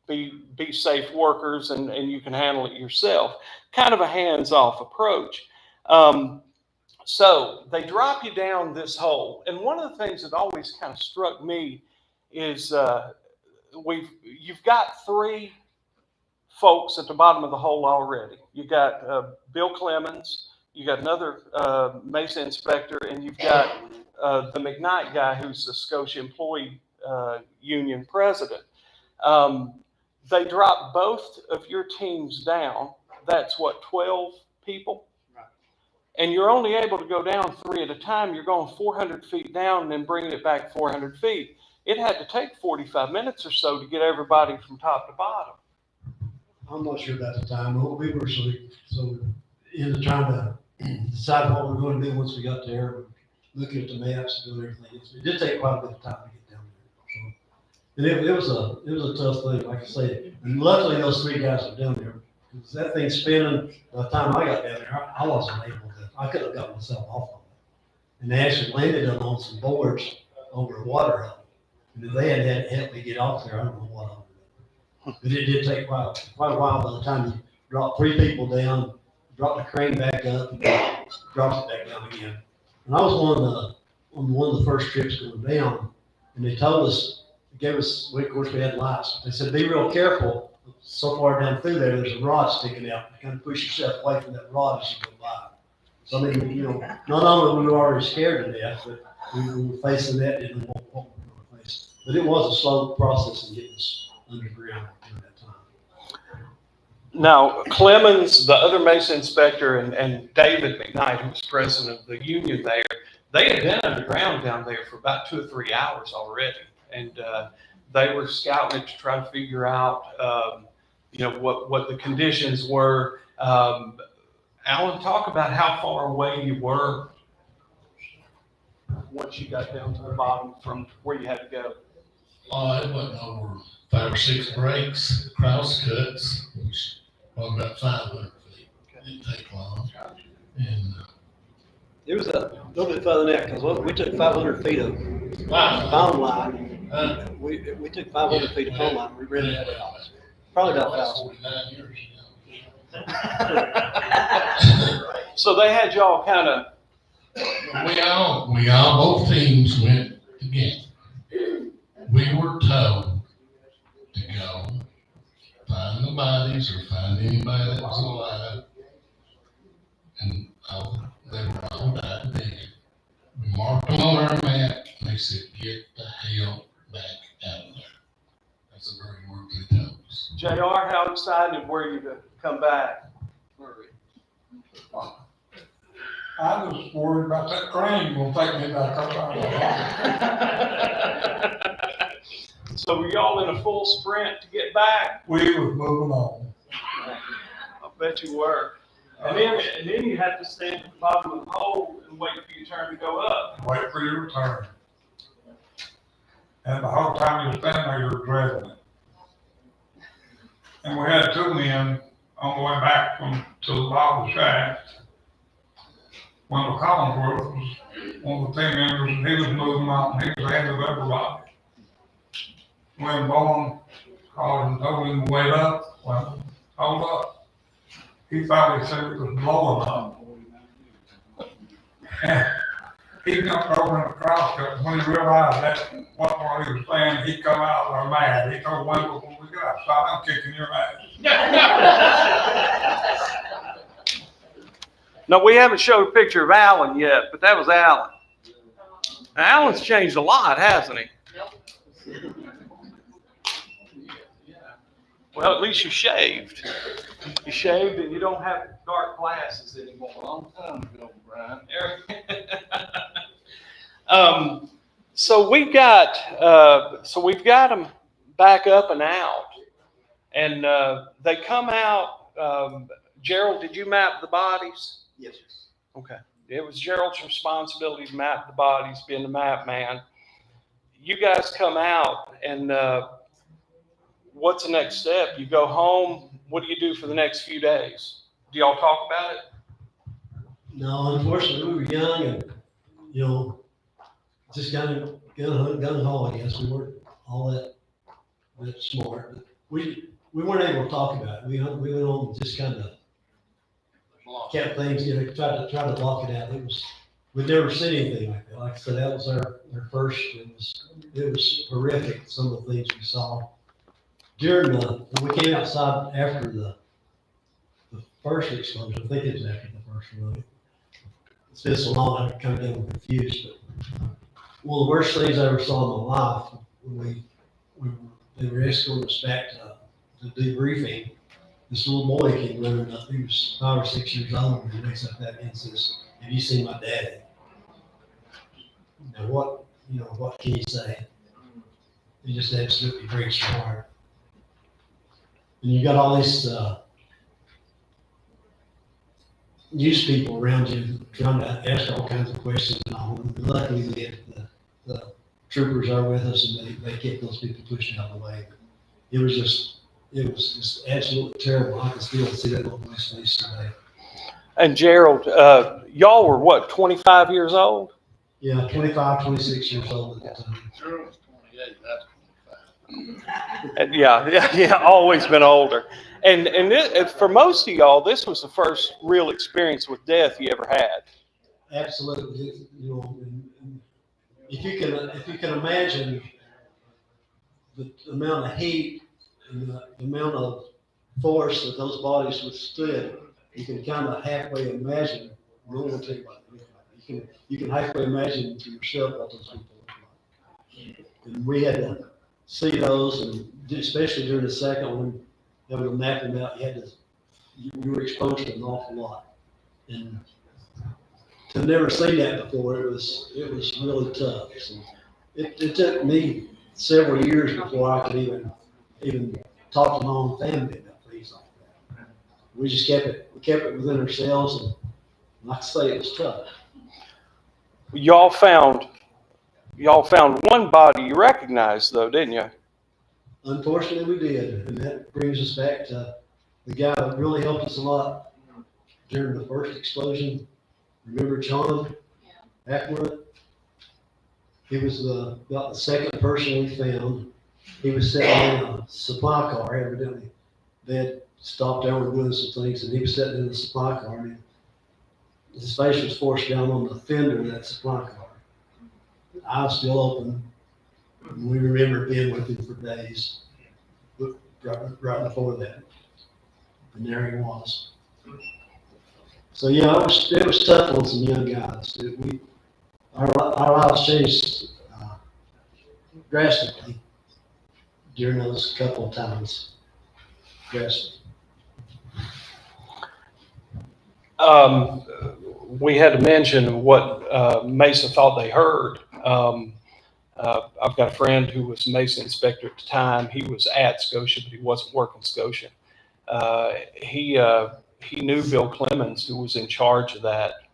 be safe workers, and you can handle it yourself. Kind of a hands-off approach. So they drop you down this hole. And one of the things that always kind of struck me is you've got three folks at the bottom of the hole already. You got Bill Clemens, you got another Mesa inspector, and you've got the McKnight guy who's the Scotia Employee Union president. They drop both of your teams down. That's what, 12 people? Right. And you're only able to go down 3 at a time. You're going 400 feet down and then bringing it back 400 feet. It had to take 45 minutes or so to get everybody from top to bottom. I'm not sure about the time. We were so into trying to decide what we were going to do once we got there, looking at the maps and doing everything. It did take quite a bit of time to get down there. And it was a tough thing, like I said. And luckily those 3 guys were down there. Because that thing spinning, by the time I got down there, I wasn't able to, I could have got myself off of it. And they actually landed on some boards over a water hole. And if they had helped me get off there, I don't know what I would have done. But it did take quite a while by the time you drop 3 people down, drop the crane back up, and drops it back down again. And I was on one of the first trips going down, And they told us, gave us, of course, we had lights. They said, be real careful. So far down through there, there's a rod sticking out. You kind of push yourself away from that rod as you go by. So, I mean, you know, not only were we already scared to death, but we were facing that and didn't know what we were going to face. But it was a slow process in getting us underground during that time. Now, Clemens, the other Mesa inspector, and David McKnight, who was president of the union there, they had been underground down there for about 2 or 3 hours already. And they were scouting it to try to figure out, you know, what the conditions were. Alan, talk about how far away you were once you got down to the bottom from where you had to go. It wasn't over 5 or 6 breaks, cross cuts, which was about 500 feet. It didn't take long. And It was a little bit further than that, because we took 500 feet of phone line. We took 500 feet of phone line. We ran that out. Probably about 1,000. 49 years So they had y'all kind of. We all, both teams went together. We were told to go find the bodies or find anybody that was alive. And they were all died dead. We marked them on our map and they said, get the hell back out of there. That's the very word they told us. JR, how excited were you to come back? I was worried about that crane will take me back up out of So were y'all in a full sprint to get back? We was moving on. I bet you were. And then you have to stand at the bottom of the hole and wait for your turn to go up. Wait for your turn. And the whole time you're standing there, you're dreading it. And we had 2 men on the way back to the bottom of the shaft. Wendell Collinsworth was one of the team members, and he was moving out, and he was ahead of everybody. When Bowen called and told him to wait up, well, hold up. He thought he said it was blowing up. He jumped over in the cross cut. When he realized that what he was saying, he come out there mad. He told Wendell, when we got outside, I'm kicking your ass. No, we haven't showed a picture of Alan yet, but that was Alan. Now, Alan's changed a lot, hasn't he? Well, at least you shaved. You shaved and you don't have dark glasses anymore. Long time ago, Brian. So we've got them back up and out, and they come out. Gerald, did you map the bodies? Yes, sir. Okay. It was Gerald's responsibility to map the bodies, being the map man. You guys come out, and what's the next step? You go home. What do you do for the next few days? Do y'all talk about it? No, unfortunately, we were young and, you know, just gun ho, I guess. We weren't all that smart. But we weren't able to talk about it. We went on and just kind of kept things, you know, tried to block it out. We'd never seen anything like that. Like I said, that was our first. It was horrific, some of the things we saw. When we came outside after the first explosion, I think it was after the first one. It's been so long, I kind of got confused. But one of the worst things I ever saw in my life, when they were escorting us back to debriefing, this little boy came running up. He was 5 or 6 years old, and he wakes up that and says, "Have you seen my daddy?" Now what can you say? It just absolutely breaks your heart. And you got all these news people around you trying to ask all kinds of questions and all. And luckily, the troopers are with us, and they kept those people pushing out of the way. But it was just absolutely terrible. I can still see that little boy's face today. And Gerald, y'all were what, 25 years old? Yeah, 25, 26 years old at the time. Gerald's 28, that's 25. And yeah, always been older. And for most of y'all, this was the first real experience with death you ever had. Absolutely. You know, if you can imagine the amount of heat and the amount of force that those bodies withstood, you can kind of halfway imagine. No one will tell you what they look like. You can halfway imagine to yourself what those people look like. And we had to see those, and especially during the second one, having to map them out, you were exposed to an awful lot. And to never see that before, it was really tough. So it took me several years before I could even talk to my own family about things like that. We just kept it within ourselves, and like I say, it was tough. Y'all found one body you recognized though, didn't you? Unfortunately, we did, and that brings us back to the guy that really helped us a lot during the first explosion. Remember John Ackworth? He was about the second person we found. He was sitting in a supply car, evidently. They had stopped there, were doing some things, and he was sitting in the supply car, and his face was forced down on the fender of that supply car. Eyes still open. And we remember being with him for days, right before that. And there he was. So yeah, it was tough on some young guys. Our lives changed drastically during those couple of times. Drastically. We had to mention what Mesa thought they heard. I've got a friend who was Mesa inspector at the time. He was at Scotia, but he wasn't working Scotia. He knew Bill Clemens, who was in charge of that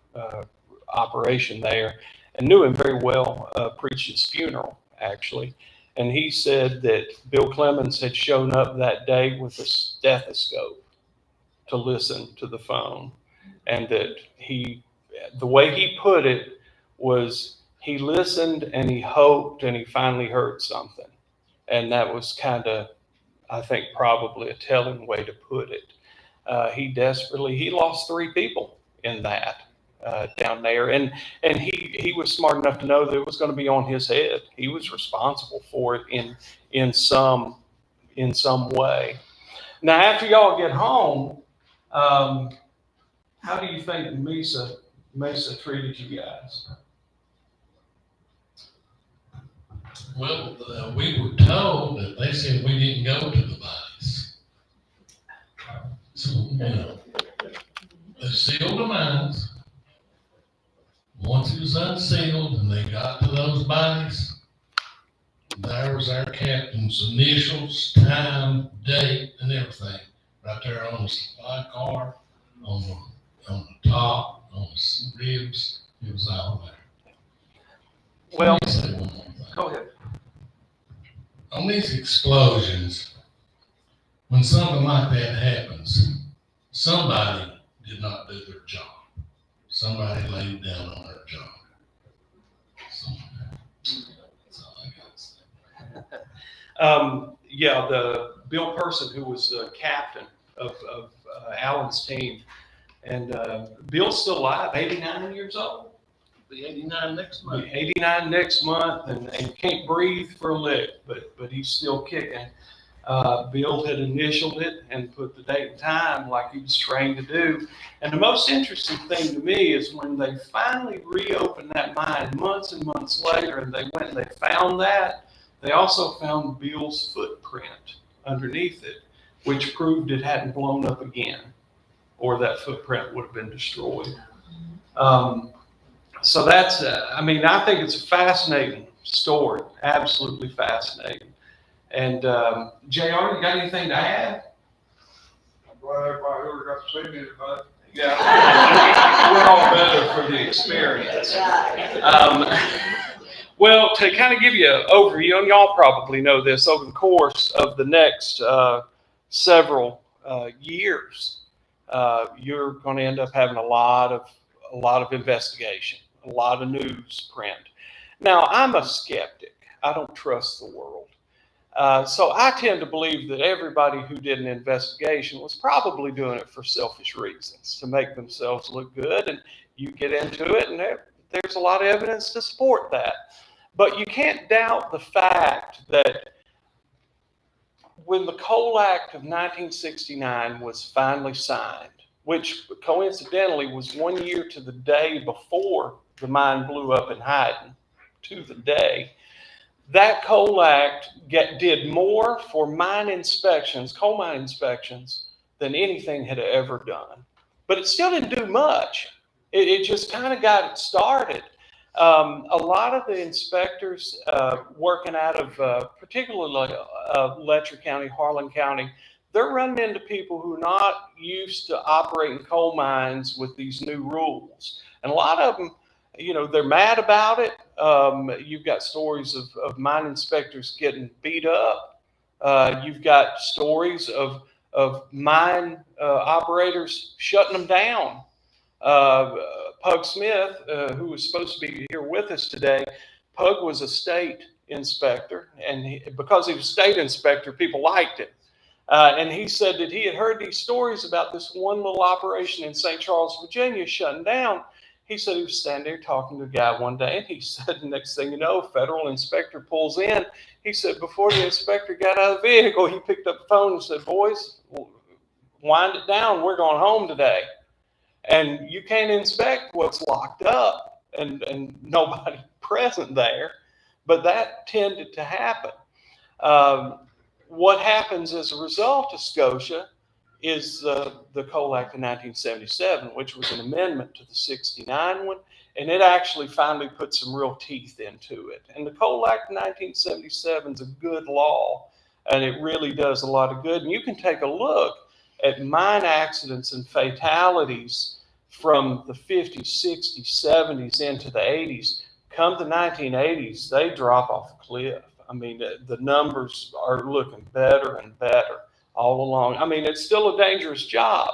operation there, and knew him very well, preached his funeral, actually. And he said that Bill Clemens had shown up that day with a stethoscope to listen to the phone. And that the way he put it was he listened and he hoped and he finally heard something. And that was kind of, I think, probably a telling way to put it. He lost 3 people in that down there. And he was smart enough to know that it was going to be on his head. He was responsible for it in some way. Now, after y'all get home, how do you think Mesa treated you guys? Well, we were told that they said we didn't go to the bodies. So, they sealed the mines. Once it was unsealed and they got to those bodies, there was our captain's initials, time, date, and everything right there on the supply car, on the top, on the ribs. It was all there. Well, Let me say one more thing. go ahead. On these explosions, when something like that happens, somebody did not do their job. Somebody laid down on their job. So, that's all I got to say. Yeah, the Bill Person, who was the captain of Allen's team, and Bill's still alive, 89 years old. Be 89 next month. 89 next month, and can't breathe for a lick, but he's still kicking. Bill had initialed it and put the date and time like he was trained to do. And the most interesting thing to me is when they finally reopened that mine months and months later, and they went and they found that, they also found Bill's footprint underneath it, which proved it hadn't blown up again, or that footprint would have been destroyed. So that's, I think it's a fascinating story, absolutely fascinating. And JR, you got anything to add? I'm glad everybody ever got to see me tonight. Yeah, we're all better for the experience. Well, to kind of give you an overview, and y'all probably know this, over the course of the next several years, you're going to end up having a lot of investigation, a lot of newsprint. Now, I'm a skeptic. I don't trust the world. So I tend to believe that everybody who did an investigation was probably doing it for selfish reasons, to make themselves look good. And you get into it, and there's a lot of evidence to support that. But you can't doubt the fact that when the Coal Act of 1969 was finally signed, which coincidentally was 1 year to the day before the mine blew up in Hyden, to the day, that Coal Act did more for mine inspections, coal mine inspections, than anything had ever done. But it still didn't do much. It just kind of got it started. A lot of the inspectors working out of particularly Letcher County, Harlan County, they're running into people who are not used to operating coal mines with these new rules. And a lot of them, you know, they're mad about it. You've got stories of mine inspectors getting beat up. You've got stories of mine operators shutting them down. Pug Smith, who was supposed to be here with us today, Pug was a state inspector, and because he was a state inspector, people liked him. And he said that he had heard these stories about this one little operation in St. Charles, Virginia, shutting down. He said he was standing there talking to a guy one day, and he said, the next thing you know, federal inspector pulls in. He said before the inspector got out of the vehicle, he picked up the phone and said, boys, wind it down. We're going home today. And you can't inspect what's locked up and nobody present there. But that tended to happen. What happens as a result of Scotia is the Coal Act of 1977, which was an amendment to the 69 one, and it actually finally put some real teeth into it. And the Coal Act of 1977 is a good law, and it really does a lot of good. And you can take a look at mine accidents and fatalities from the 50s, 60s, 70s into the 80s. Come the 1980s, they drop off a cliff. I mean, the numbers are looking better and better all along. I mean, it's still a dangerous job,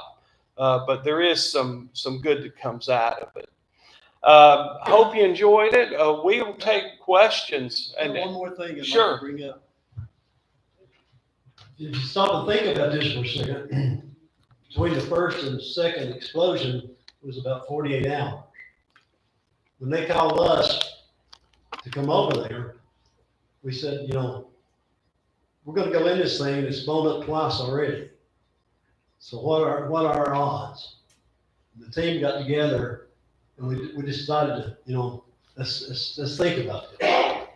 but there is some good that comes out of it. Hope you enjoyed it. We will take questions. And one more thing I'd like sure. to bring up. If you stop and think about this for a second, between the first and second explosion was about 48 hours. When they called us to come over there, we said, you know, we're going to go in this thing. It's blown up twice already. So what are our odds? The team got together and we decided to, you know, let's think about it.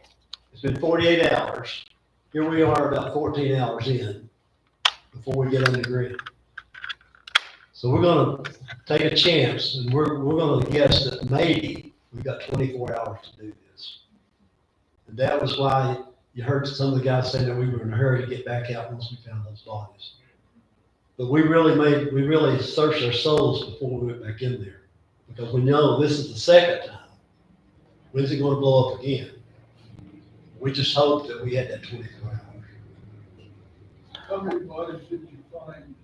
It's been 48 hours. Here we are about 14 hours in before we get underground. So we're going to take a chance, and we're going to guess that maybe we've got 24 hours to do this. And that was why you heard some of the guys say that we were in a hurry to get back out once we found those bodies. But we really searched our souls before we went back in there, because we know this is the second time. When's it going to blow up again? We just hoped that we had that 24 hours. How many bodies did you find?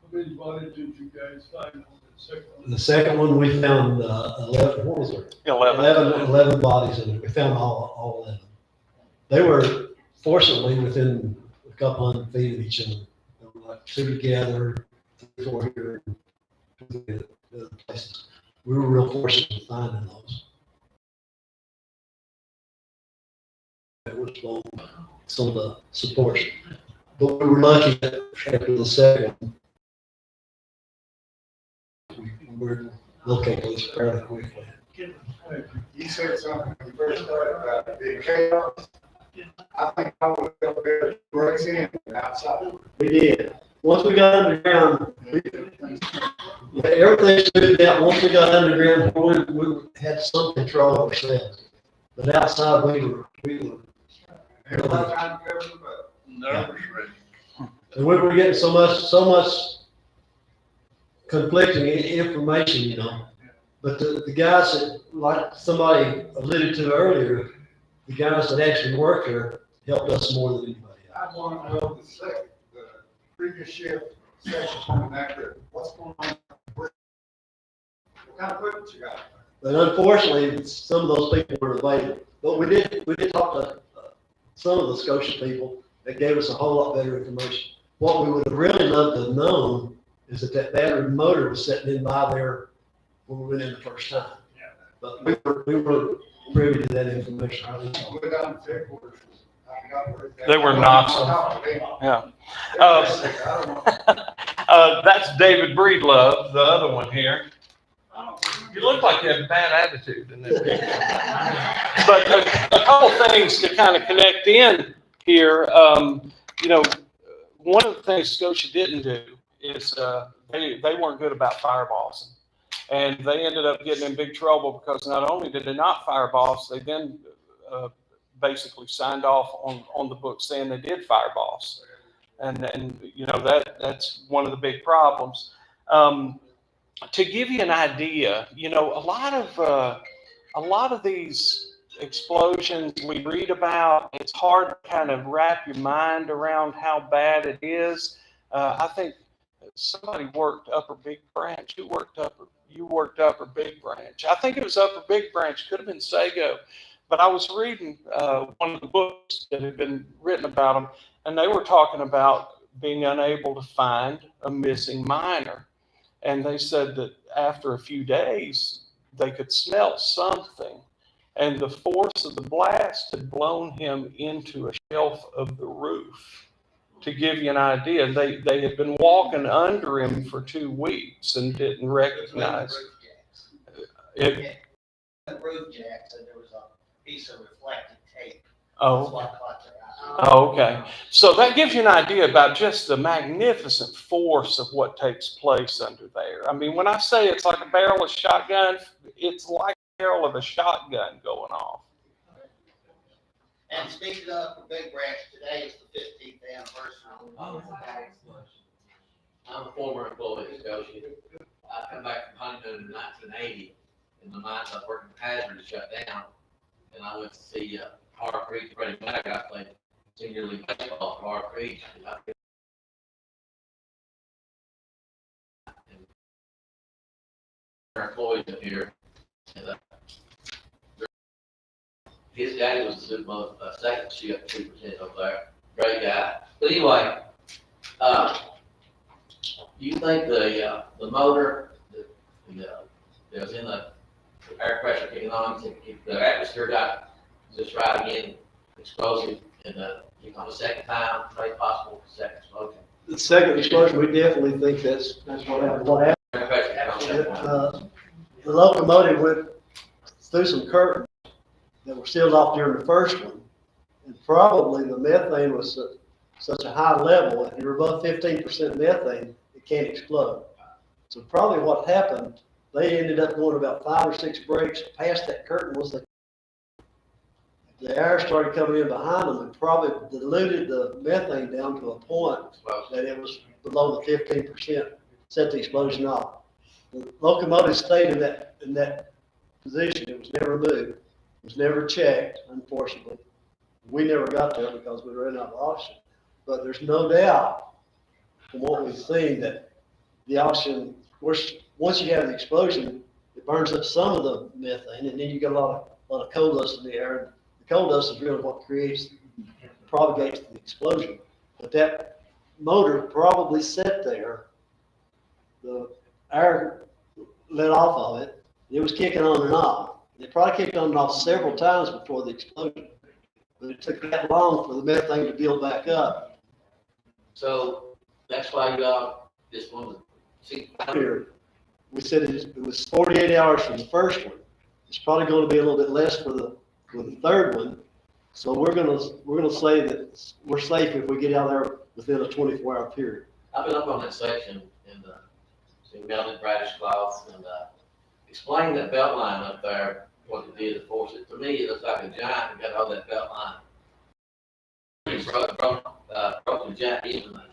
How many bodies did you guys find on the second one? The second one, we found 11, what was it? 11 bodies in it. We found all 11. They were fortunately within a couple hundred feet of each other. They were like two together, 4 here, and other places. We were real fortunate in finding those. It was blown, some of the supports. But we were lucky that after the second, we were located those fairly quickly. You said something when you first started about it being chaos. I think I would have felt better to break in than outside. We did. Once we got underground, everything smoothed out. Once we got underground, we had some control ourselves. But outside, we were Everybody trying to cover the butt. Nervous wreck. and we were getting so much conflicting information, you know. But the guys that, like somebody alluded to earlier, the guys that actually worked there helped us more than anybody else. I want to know the previous shift section on that trip. What's going on? What kind of equipment you got? But unfortunately, some of those people were available. But we did talk to some of the Scotia people that gave us a whole lot better information. What we would have really loved to have known is that battery motor was sitting in by there when we went in the first time. But we were privy to that information. I think. We're down to headquarters. I forgot where it's at. They were not, so- Yeah. That's David Breedlove, the other one here. You look like you have a bad attitude in that picture. But a couple things to kind of connect in here. You know, one of the things Scotia didn't do is they weren't good about firebossing. And they ended up getting in big trouble because not only did they not fireboss, they then basically signed off on the book saying they did fireboss. And you know, that's one of the big problems. To give you an idea, you know, a lot of these explosions we read about, it's hard to kind of wrap your mind around how bad it is. I think somebody worked Upper Big Branch. You worked Upper Big Branch. I think it was Upper Big Branch. Could have been Sago. But I was reading one of the books that had been written about them, and they were talking about being unable to find a missing miner. And they said that after a few days, they could smell something. And the force of the blast had blown him into a shelf of the roof. To give you an idea, they had been walking under him for 2 weeks and didn't recognize it. The roof jack said there was a piece of reflective tape. Oh. That's what caught their eye. Oh, okay. So that gives you an idea about just the magnificent force of what takes place under there. I mean, when I say it's like a barrel of shotgun, it's like a barrel of a shotgun going off. And speaking of the Big Branch, today is the 15th anniversary. Oh, I'm a former employee of Scotia. I come back from honeymoon in 1980, and the mines I was working in Hazard shut down, and I went to see Hard Creek. Freddie Mac, I played senior league baseball for Hard Creek. And our employees up here, and his daddy was the second shift superintendent up there. Great guy. But anyway, you think the motor that was in the air pressure kicking on, the atmosphere got just right again, explosive, and on the second time, very possible second explosion. The second explosion, we definitely think that's what happened. What happened? Air pressure kicking on. The locomotive went through some curtains that were sealed off during the first one, and probably the methane was such a high level. If you're above 15% methane, it can't explode. So probably what happened, they ended up going about 5 or 6 breaks past that curtain. Was the air started coming in behind them and probably diluted the methane down to a point that it was below the 15%, set the explosion off. The locomotive stayed in that position. It was never moved. It was never checked, unfortunately. We never got there because we ran out of oxygen. But there's no doubt from what we've seen that the oxygen, of course, once you have the explosion, it burns up some of the methane, and then you get a lot of coal dust in the air. The coal dust is really what propagates the explosion. But that motor probably sat there. The air let off of it. It was kicking on and off. It probably kicked on and off several times before the explosion. But it took that long for the methane to build back up. So that's why you just wanted to see. Here, we said it was 48 hours for the first one. It's probably going to be a little bit less for the third one. So we're gonna say that we're safe if we get out there within a 24-hour period. I've been up on that section and seen melted bradish cloth and explained that belt line up there, what it did to force it. To me, it looks like a giant and got all that belt line. It broke the giant even the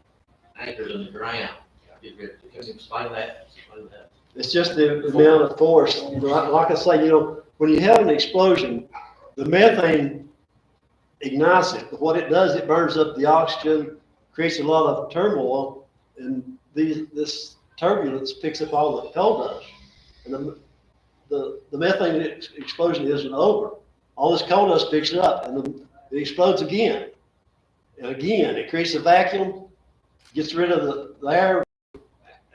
anchors in the ground. Can you explain that? It's just the amount of force. Like I say, when you have an explosion, the methane ignites it. But what it does, it burns up the oxygen, creates a lot of turmoil, and this turbulence picks up all the coal dust. And the methane explosion isn't over. All this coal dust picks it up, and it explodes again. And again, it creates a vacuum, gets rid of the air.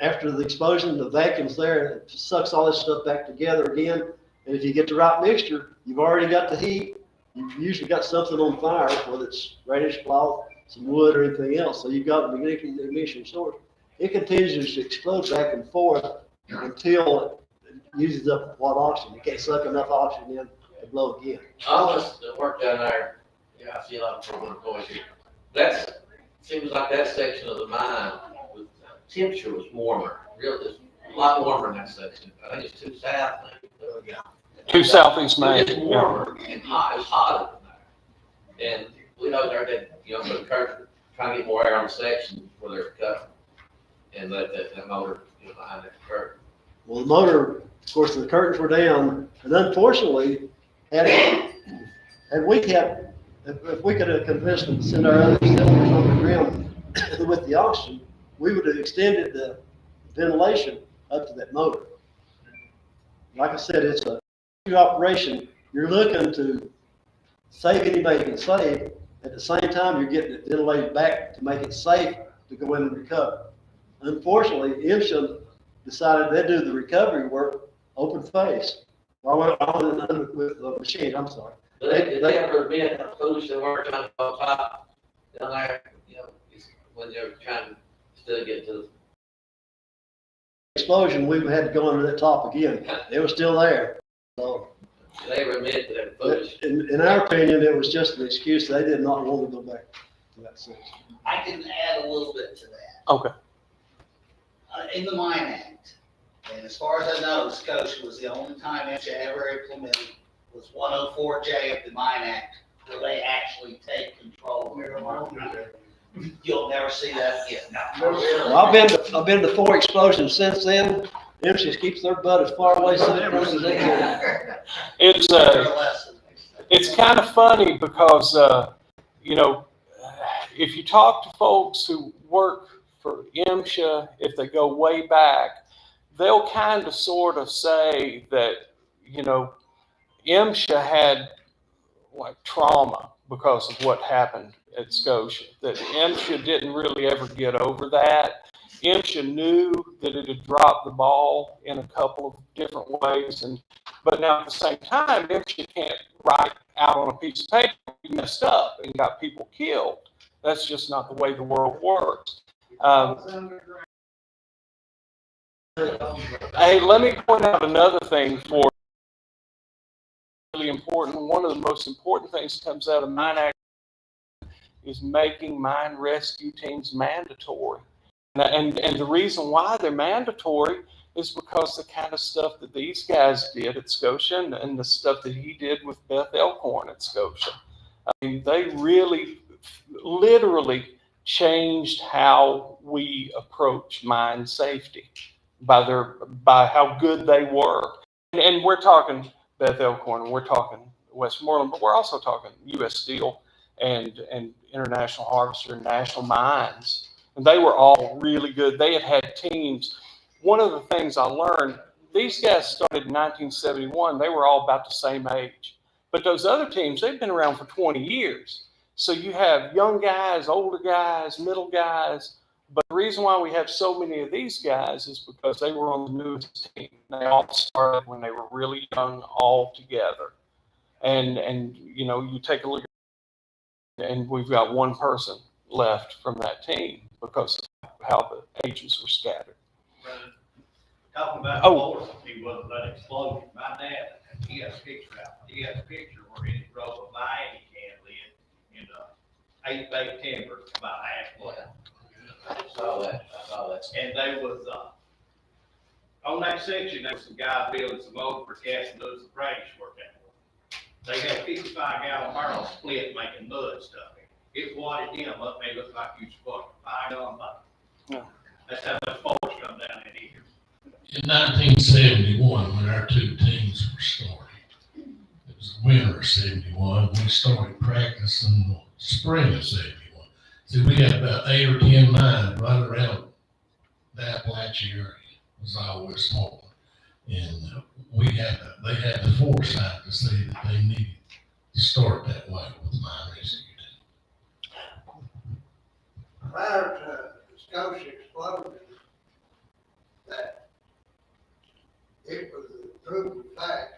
After the explosion, the vacuum's there, and it sucks all this stuff back together again, And if you get the right mixture, you've already got the heat. You've usually got something on fire, whether it's radish cloth, some wood, or anything else. So you've got the ignition source. It continues to explode back and forth until it uses up a lot of oxygen. You can't suck enough oxygen in to blow again. All of us that work down there, yeah, I see a lot of people in Boise. Seems like that section of the mine, the temperature was warmer, it's a lot warmer in that section. I think it's too south. To Southeast Maine. It's warmer and hot, it's hotter than there. And we know they're, for the curtain, trying to get more air on the section where they're cutting. And let that motor, behind that curtain. Well, the motor, of course, the curtains were down, and unfortunately, if we could have convinced them to send our other cylinders on the ground with the oxygen, we would have extended the ventilation up to that motor. Like I said, it's a new operation. You're looking to save anybody you can save. At the same time, you're getting it ventilated back to make it safe to go in and recover. Unfortunately, MSHA decided they'd do the recovery work open face. Well, with the machine, I'm sorry. Did they ever admit how foolish they were trying to go top down there, when they were trying to still get to the explosion? We had to go under that top again. It was still there. So, did they ever admit that they were foolish? in our opinion, it was just an excuse. They did not want to go back to that section. I can add a little bit to that. Okay. In the Mine Act, and as far as I know, Scotia was the only time MSHA ever implemented was 104J of the Mine Act, where they actually take control of marijuana. You'll never see that again. Well, I've been to 4 explosions since then. MSHA keeps their butt as far away as they can. It's kind of funny because, if you talk to folks who work for MSHA, if they go way back, they'll kind of sort of say that, MSHA had like trauma because of what happened at Scotia, that MSHA didn't really ever get over that. MSHA knew that it had dropped the ball in a couple of different ways, but now at the same time, MSHA can't write out on a piece of paper, we messed up and got people killed. That's just not the way the world works. Hey, let me point out another thing for really important. One of the most important things that comes out of Mine Act is making mine rescue teams mandatory. And the reason why they're mandatory is because the kind of stuff that these guys did at Scotia and the stuff that he did with Beth Elkhorn at Scotia. I mean, they really, literally changed how we approach mine safety by how good they were. And we're talking Beth Elkhorn, and we're talking Westmoreland, but we're also talking U.S. Steel and International Harvester and National Mines. And they were all really good. They had teams. One of the things I learned, these guys started in 1971. They were all about the same age. But those other teams, they've been around for 20 years. So you have young guys, older guys, middle guys. But the reason why we have so many of these guys is because they were on the newest team. They all started when they were really young all together. And you take a look at it, and we've got one person left from that team because of how the ages were scattered. Talking about the Wolfe, he wasn't that explosion. My dad, he has a picture out. He has a picture where he drove a mining can lid in 8-bay timber about halfway. I saw that. And they was, on that section, there was some guy building some overcast and doing some radish work that morning. They had 55-gallon barrels split making mud stuff. It wadded him up, and it looked like you was fucking fire on up. Yeah. That's how much force come down in here. In 1971, when our 2 teams were started, it was the winter of 71, we started practicing in the spring of 71. See, we had about 8 or 10 mines right around the Appalachia area. It was all Westmoreland. And they had the foresight to say that they needed to start that way with mine rescue. Prior to Scotia explosion, that it was a proven fact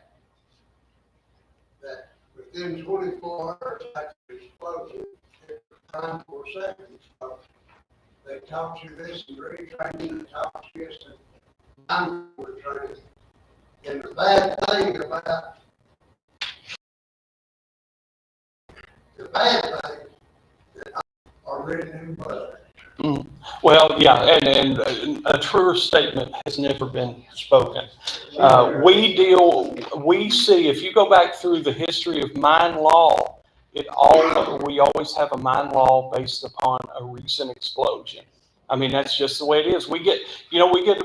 taught you this and retraining that taught you this and I'm training. And the bad thing about that are written in blood. Well, yeah, and a truer statement has never been spoken. We see, if you go back through the history of mine law, we always have a mine law based upon a recent explosion. I mean, that's just the way it is. We get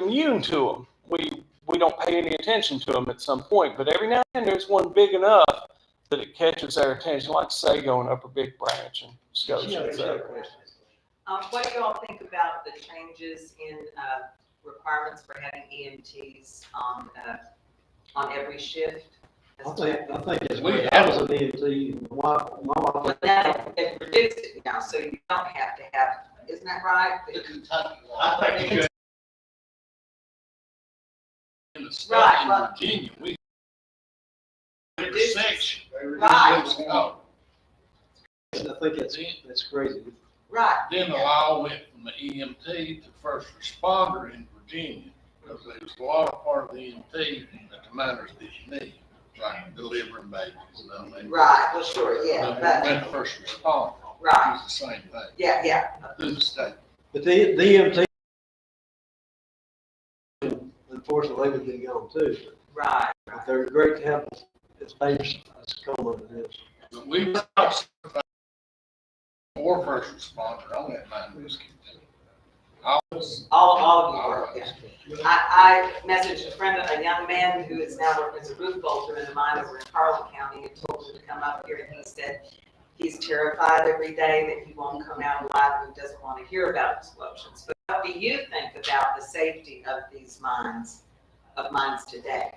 immune to them. We don't pay any attention to them at some point, but every now and then there's one big enough that it catches our attention, like say going up a big branch in Scotia. What do you all think about the changes in requirements for having EMTs on every shift? I think it's great. I was an EMT. But now they've reduced it now, so you don't have to have, isn't that right? The Kentucky law. I think you should. In the state Right, in well- Virginia, we Reduce- section. Right. Oh, I think that's crazy. Right. then the law went from the EMT to first responder in Virginia, because there was a lot of part of the EMT that the miners didn't need, like delivering babies, you know what I mean? Right, well, sure, yeah, But but, when the first responder, right, it was the same thing, yeah. through the state. But the EMT, unfortunately, they've been gone too. Right. But they're great to have as painful as common as this. But we were talking about more first responder on that mine rescue. All of you are, yeah. I messaged a young man who is now working as a roof bolter in a mine over in Harlan County and told him to come up here, and he said he's terrified every day that he won't come out alive and he doesn't want to hear about explosions. But what do you think about the safety of these mines today?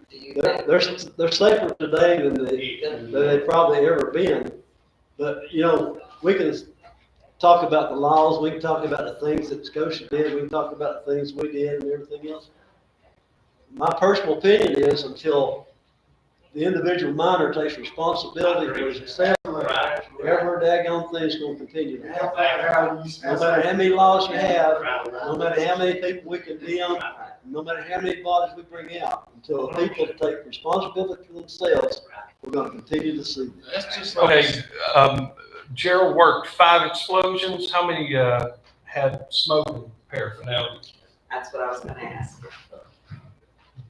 Do you think? They're safer today than they've probably ever been. But, we can talk about the laws, we can talk about the things that Scotia did, we can talk about the things we did and everything else. My personal opinion is until the individual miner takes responsibility for himself, every daggone thing's gonna continue to happen. No matter how many laws you have, no matter how many people we condemn, no matter how many bodies we bring out, until the people take responsibility for themselves, we're gonna continue to see this. That's just like. Okay, Gerald worked 5 explosions. How many had smoking paraphernalia? That's what I was gonna ask.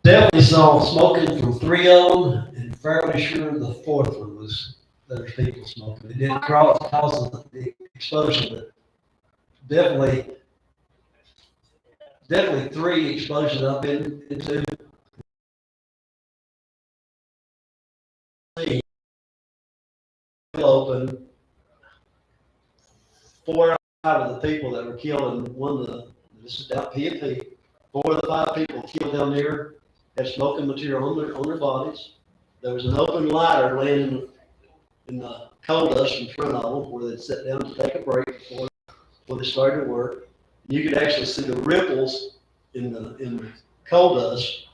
Definitely saw smoking from 3 of them, and fairly sure the 4th one was, there's people smoking. It didn't cause the explosion, but definitely 3 explosions I've been into. Open. 4 out of the people that were killed in this is down P&P, 4 of the 5 people killed down there had smoking material on their bodies. There was an open lighter laying in the coal dust in front of them where they'd sit down to take a break before they started work. You could actually see the ripples in the coal dust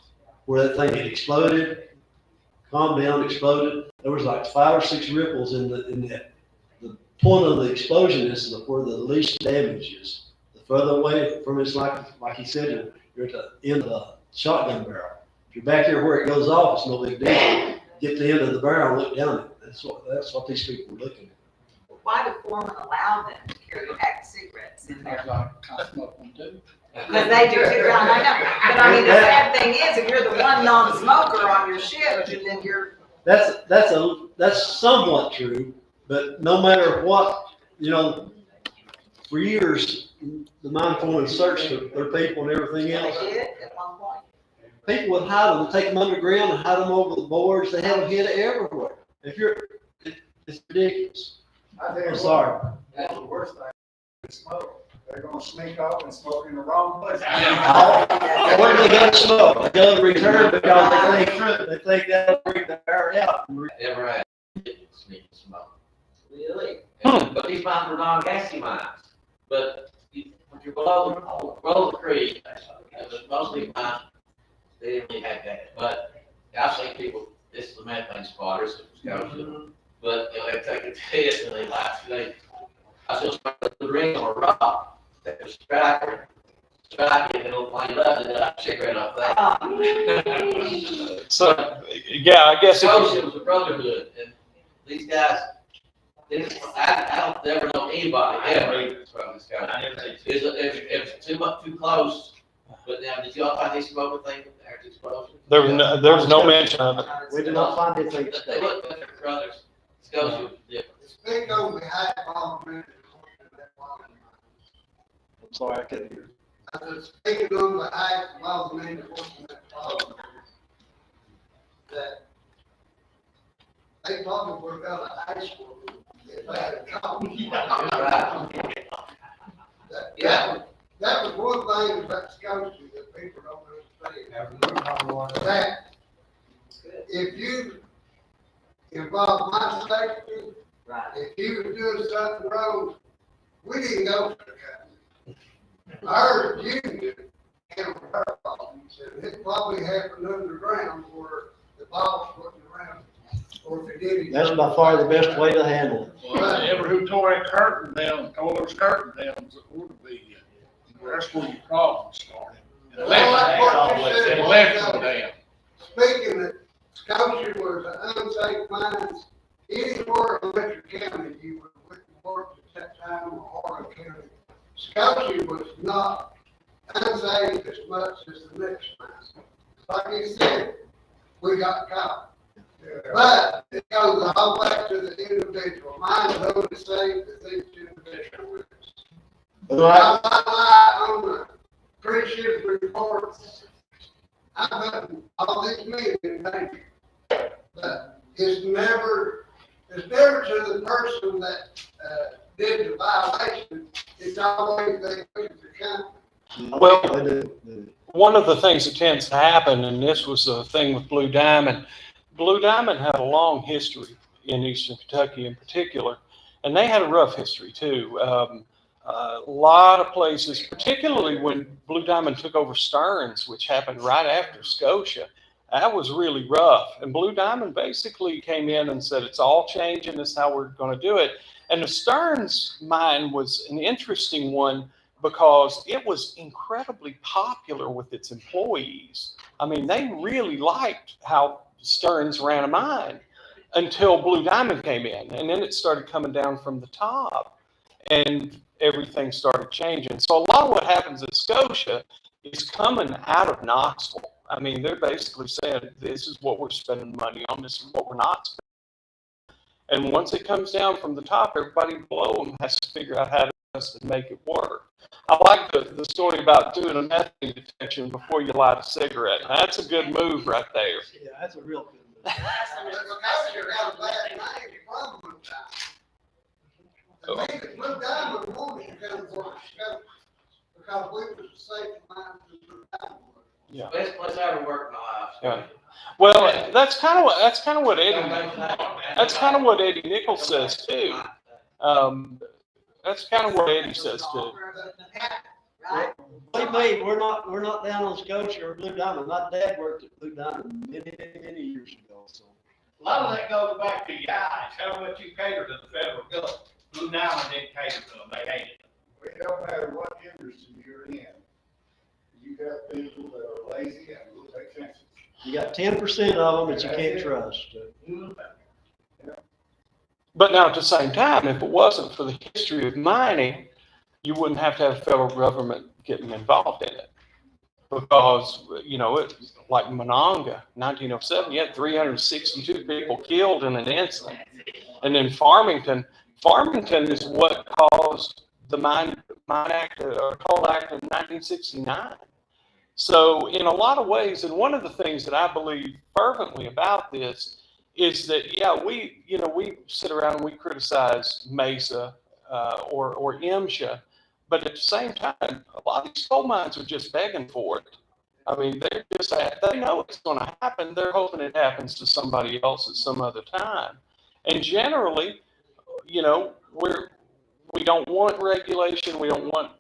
where that thing had exploded, calmed down, exploded. There was like 5 or 6 ripples in that. The point of the explosion is where the least damage is. The further away from it's like he said, you're at the end of a shotgun barrel. If you're back here where it goes off, it's no big deal. Get to the end of the barrel and look down it. That's what these people were looking at. Why do foremen allow them to carry a pack of cigarettes in there? I smoke them too. Because they do too, John, I know. But I mean, the sad thing is, if you're the one non-smoker on your shift, and then you're. That's somewhat true, but no matter what, for years, the mine foreman searched for their people and everything else. They did at one point. People would hide them, take them underground and hide them over the boards. They have them hid everywhere. It's ridiculous. I tell you I'm what, sorry. that's the worst thing, is smoke. They're gonna sneak off and smoke in the wrong place. Where do they go to smoke? They go to return because they think that'll bring the air out. Ever had sneak smoke. Really? But these mines were non-gassy mines. But when you're below the creek, mostly mines, they didn't really have that. But I've seen people, this is the methane spotters in Scotia, but they take a test and I still smell the ring on a rock, That was striker, and it'll find left, and then I check right off that. So, yeah, I guess if Scotia you, was a brotherhood, and these guys, I don't ever know anybody ever from this guy. It's too close, but now, did y'all find these smoking thing after the explosion? there was no mention of it. We did not find anything. They look like their brothers. Scotia was different. Speak on behalf of all men. I'm sorry, I couldn't hear. I was speaking on behalf of all the men working that farm. That they probably would have got a high school if they had come. That was one thing about Scotia that people don't understand. That if you involve my safety, Right. if you were doing something wrong, we didn't go to the county. Our union handled her problems, and it probably happened underground where the boss wasn't around, or if it did. That's by far the best way to handle it. Well, ever who tore that curtain down, tore those curtain downs, it would be, that's where your problem started. And left them down. Speaking of Scotia was an unsafe mines, anywhere in Letcher County, you would work at that time or Harlan County. Scotia was not unsafe as much as the next mine. Like you said, we got caught. But it goes all back to the individual. Mine's only safe as each individual is. I lie on the pre-shift reports. I've done all these men in danger. But it's never to the person that did the violation. It's always they put the county. Well, one of the things that tends to happen, and this was a thing with Blue Diamond, Blue Diamond had a long history in Eastern Kentucky in particular, and they had a rough history too. A lot of places, particularly when Blue Diamond took over Stearns, which happened right after Scotia, that was really rough. And Blue Diamond basically came in and said, it's all changing, this is how we're going to do it. And the Stearns mine was an interesting one because it was incredibly popular with its employees. I mean, they really liked how Stearns ran a mine until Blue Diamond came in. And then it started coming down from the top and everything started changing. So a lot of what happens at Scotia is coming out of Knoxville. I mean, they're basically saying, this is what we're spending money on, this is what we're not spending. And once it comes down from the top, everybody below them has to figure out how to make it work. I like the story about doing a methane detection before you light a cigarette. That's a good move right there. Yeah, that's a real good move. Scotia got a bad name from one time. The niggas Blue Diamond wanted to come for Scotia because we was a safe mine to Blue Diamond. Yeah. Best place I ever worked in my life. Yeah. Well, that's kind of what Eddie Nichols says too. That's kind of what Eddie says too. Right? Believe me, we're not down on Scotia or Blue Diamond. My dad worked at Blue Diamond many years ago. So A lot of that goes back to guys, how much you cater to the federal government. Blue Diamond didn't cater to them, they hated them. It don't matter what industry you're in, you got people that are lazy and will take chances. you got 10% of them that you can't trust. But now at the same time, if it wasn't for the history of mining, you wouldn't have to have federal government getting involved in it. Because, you know, it, like Monongah, 1907, you had 362 people killed in an incident. And then Farmington is what caused the Mine Act or Coal Act of 1969. So in a lot of ways, and one of the things that I believe fervently about this is that, yeah, we sit around and we criticize Mesa or MSHA, but at the same time, a lot of these coal mines are just begging for it. I mean, they know it's going to happen. They're hoping it happens to somebody else at some other time. And generally, you know, we don't want regulation. We don't want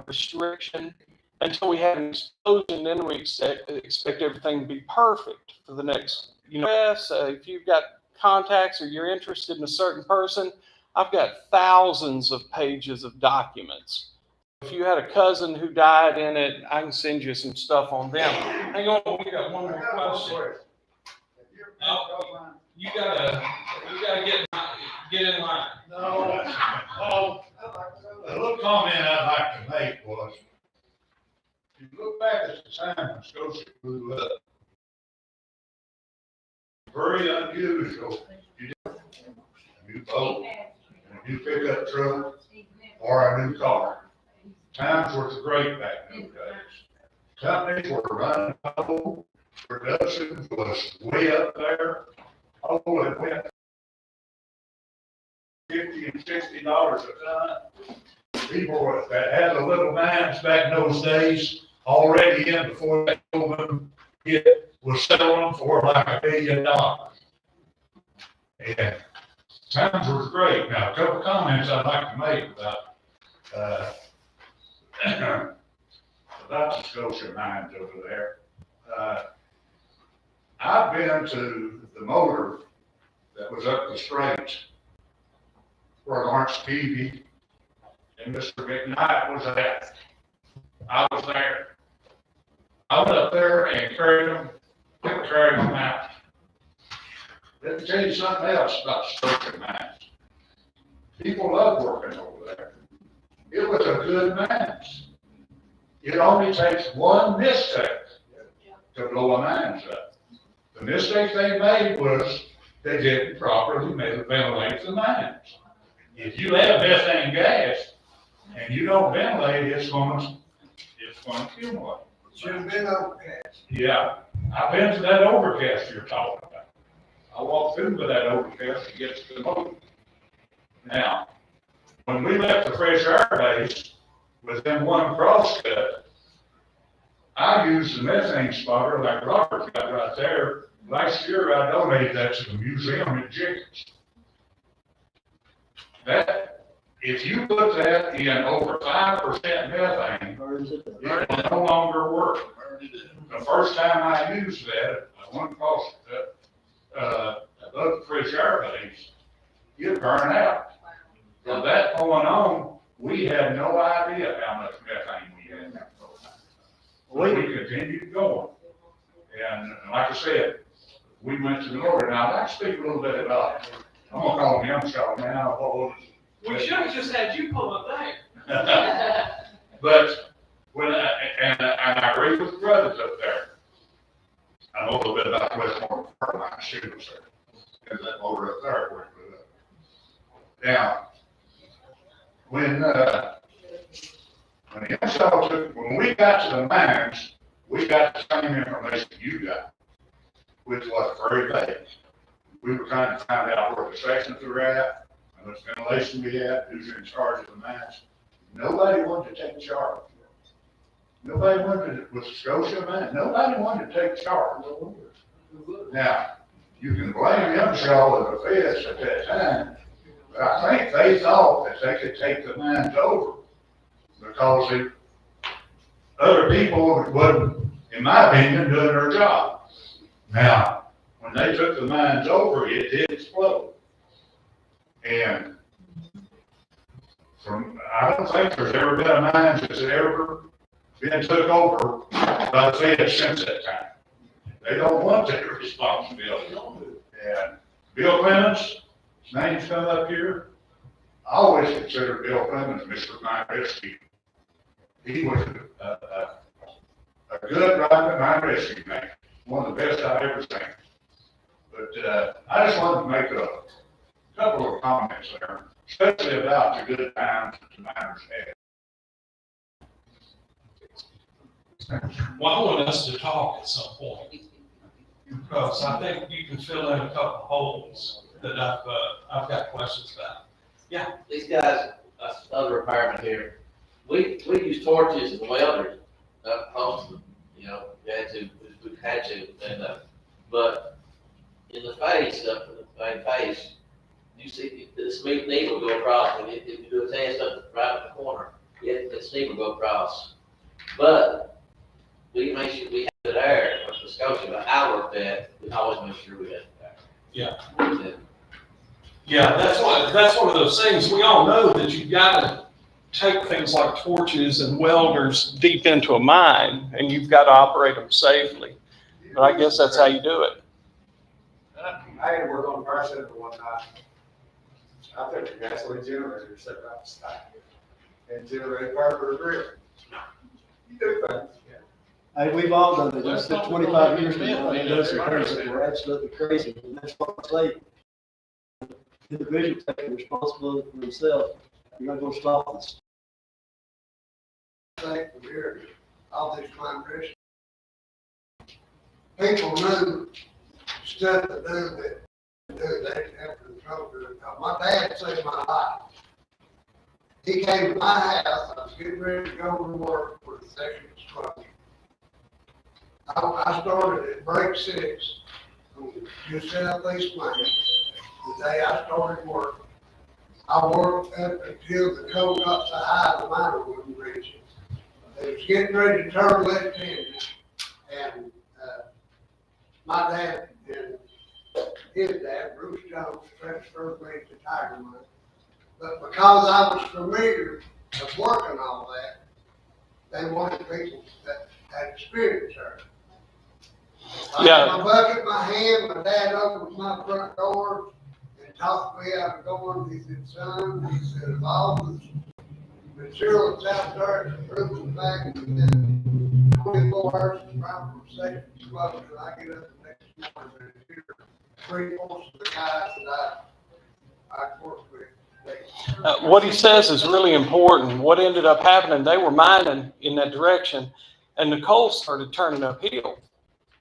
restriction until we have an explosion. Then we expect everything to be perfect for the next, yes, if you've got contacts or you're interested in a certain person, I've got thousands of pages of documents if you had a cousin who died in it, I can send you some stuff on them. Hang on, we got one more question. You gotta get in line. No, a little comment I'd like to make was, if you look back at the time when Scotia grew up, very unusual, a new boat, a new pickup truck, or a new car. Times were great back in those days. Companies were running low, production was way up there. Oh, it went $50 and $60 a ton. People that had the little mines back in those days, already in before that movement hit, was selling them for like $1 billion. And times were great. Now, a couple of comments I'd like to make about the Scotia mines over there. I've been to the motor that was up the straits where Lawrence Peavy and Mr. McKnight was at. I was there. I went up there and carried them out. Let me tell you something else about Scotia mines. People love working over there. It was a good mines. It only takes one mistake to blow a mines up. The mistake they made was they didn't properly ventilate the mines. If you have methane gas and you don't ventilate, it's going to accumulate. Should have been overcast. Yeah, I've been to that overcast you're talking about. I walked through with that overcast to get to the motor. Now, when we left the fresh air base within one crosscut, I used the methane spotter like Robert got right there. Last year, I donated that to the museum at Jenkins. That, if you put that in over 5% methane, it will no longer work. The first time I used that, I went across above the fresh air base, it burned out. From that point on, we had no idea how much methane we had in that program. We continued going. And like I said, we went to the north. Now, I'd like to speak a little bit about, I'm going to call him Young Shaw now. We should have just had you pull up there. But when I agree with the brothers up there. I know a little bit about Westmoreland, my shoes there, and that motor up there where it blew up. Now, when we got to the mines, we got the same information you got, which was very vague. We were trying to find out where the sections were at, how much ventilation we had, who's in charge of the mines. Nobody wanted to take charge. Nobody wanted to, with Scotia Mine, nobody wanted to take charge. Now, you can blame Youngshaw and the feds at that time, but I think they thought that they could take the mines over because other people wasn't, in my opinion, doing their job. Now, when they took the mines over, it did explode. And I don't think there's ever been a mine that's ever been took over by the feds since that time. They don't want that responsibility. And Bill Clemens, his name's come up here. I always consider Bill Clemens Mr. Mine Rescue. He was a good mine rescue man, one of the best I've ever seen. But I just wanted to make a couple of comments there, especially about the good times that the miners had. Well, I want us to talk at some point, because I think you can fill in a couple of holes that I've got questions about. Yeah. These guys, other requirement here, we use torches and welders up close, we had to, and, but in the face, up in the main face, you see the smooth needle go across, and if you do a test up right in the corner, the needle go across. But we make sure we have it there for the Scotia, but I work that, we always make sure we have it there. Yeah. Yeah, that's one of those things. We all know that you've got to take things like torches and welders deep into a mine, and you've got to operate them safely. But I guess that's how you do it. I had to work on a fire center one night. I took a gasoline generator, set it out the stack, and generate fire for the grill. You do things. Hey, we've all done it. It's been 25 years ago. I've done some things that were absolutely crazy. And that's what I say. Individuals taking responsibility for themselves. You're not going to stop this. Take from here, all these crime risks. People knew stuff to do that they have control to it. Now, my dad saved my life. He came to my house, I was getting ready to go to work for the second instructor. I started at break 6 on just southeast Maine. The day I started work, I worked up until the cold got so high the miner wouldn't reach it. They was getting ready to turn left-handed, and my dad and his dad, Bruce Jones, transferred me to Tiger Mine. But because I was familiar of working all that, they wanted people that had experience there. I had my bucket in my hand, my dad opened my front door and talked me out of going. He said, son, he said, if all the materials out there and the roof and back, and then 24 hours around from 6 to 12, and I get up the next morning and hear 3/4 of the guys that I worked with. What he says is really important. What ended up happening, they were mining in that direction, and the coal started turning uphill.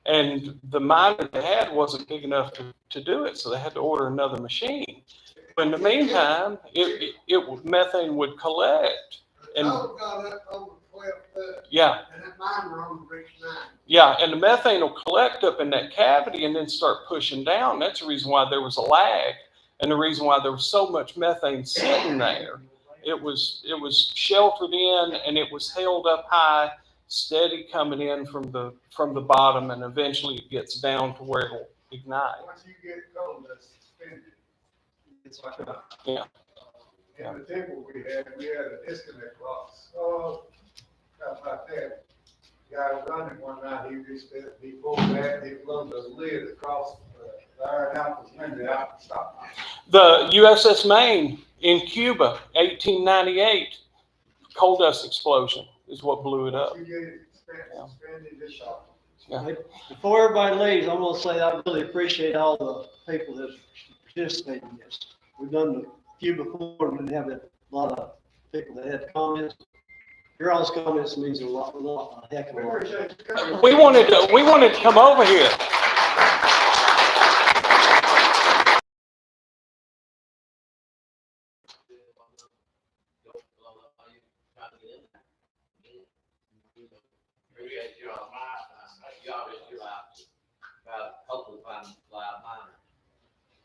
And the mine that they had wasn't big enough to do it, so they had to order another machine. But in the meantime, methane would collect. And coal got up over 12 foot. Yeah. And that mine run reached 9. Yeah, and the methane will collect up in that cavity and then start pushing down. That's the reason why there was a lag, and the reason why there was so much methane sitting there. It was sheltered in, and it was held up high, steady coming in from the bottom, and eventually it gets down to where it'll ignite. Once you get cold, that's suspended. It's like Yeah. In the temple we had a disconnect box. Oh, stuff like that. Guy was running one night, he pulled that, he closed the lid across the iron out was landed out and stopped. The USS Maine in Cuba, 1898, coal dust explosion is what blew it up. You get it suspended, just shot. Yeah. Before everybody leaves, I'm going to say I really appreciate all the people that participated in this. We've done a few before, and we didn't have a lot of people that had comments. Your all's comments means a heck of a lot. We wanted to come over here.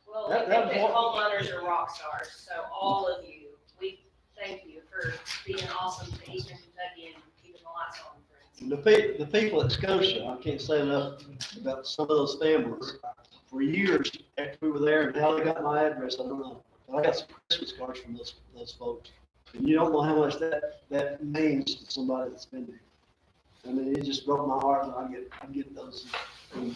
Well, I think that coal miners are rock stars, so all of you, we thank you for being awesome to Eastern Kentucky and keeping the lights on. The people at Scotia, I can't say enough about some of those families. For years after we were there, and how they got my address, I don't know. But I got some Christmas cards from those folks. And you don't know how much that means to somebody that's been there. I mean, it just broke my heart when I get those. And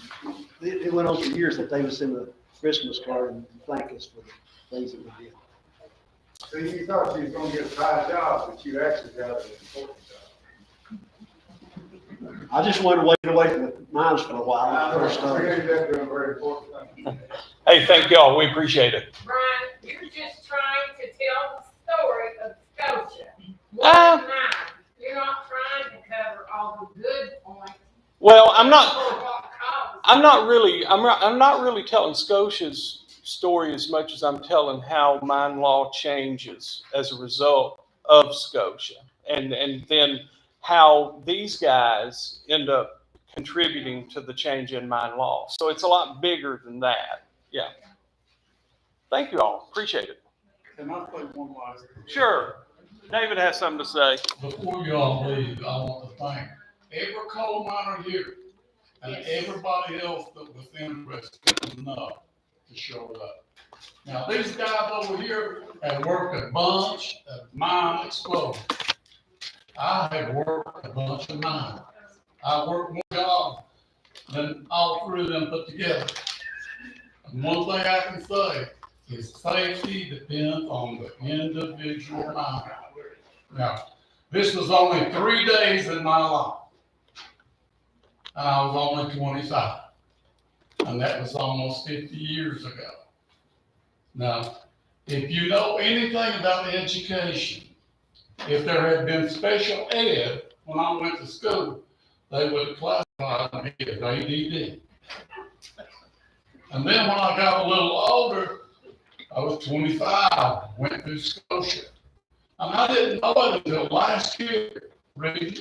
it went on for years that they would send a Christmas card and thank us for the things that we did. So you thought you was gonna get a bad job, but you actually got an important job. I just wanted to wait away from the mines for a while. First You're doing a very important thing. Hey, thank y'all. We appreciate it. Brian, you're just trying to tell the story of Scotia. One night. You're not trying to cover all the good points. Well, I'm not really telling Scotia's story as much as I'm telling how mine law changes as a result of Scotia, and then how these guys end up contributing to the change in mine law. So it's a lot bigger than that. Yeah. Thank you all. Appreciate it. Can I play one last? Sure. David has something to say. Before you all leave, I want to thank every coal miner here and everybody else that was interested enough to show up. Now, these guys over here have worked a bunch of mine explosions. I have worked a bunch of mine. I worked more jobs than all three of them put together. And one thing I can say is safety depends on the individual mine. Now, this was only 3 days in my life. And I was only 25. And that was almost 50 years ago. Now, if you know anything about education, if there had been special ed when I went to school, they would have classified me as ADD. And then when I got a little older, I was 25, went to Scotia. And I didn't know it until last year, Reed,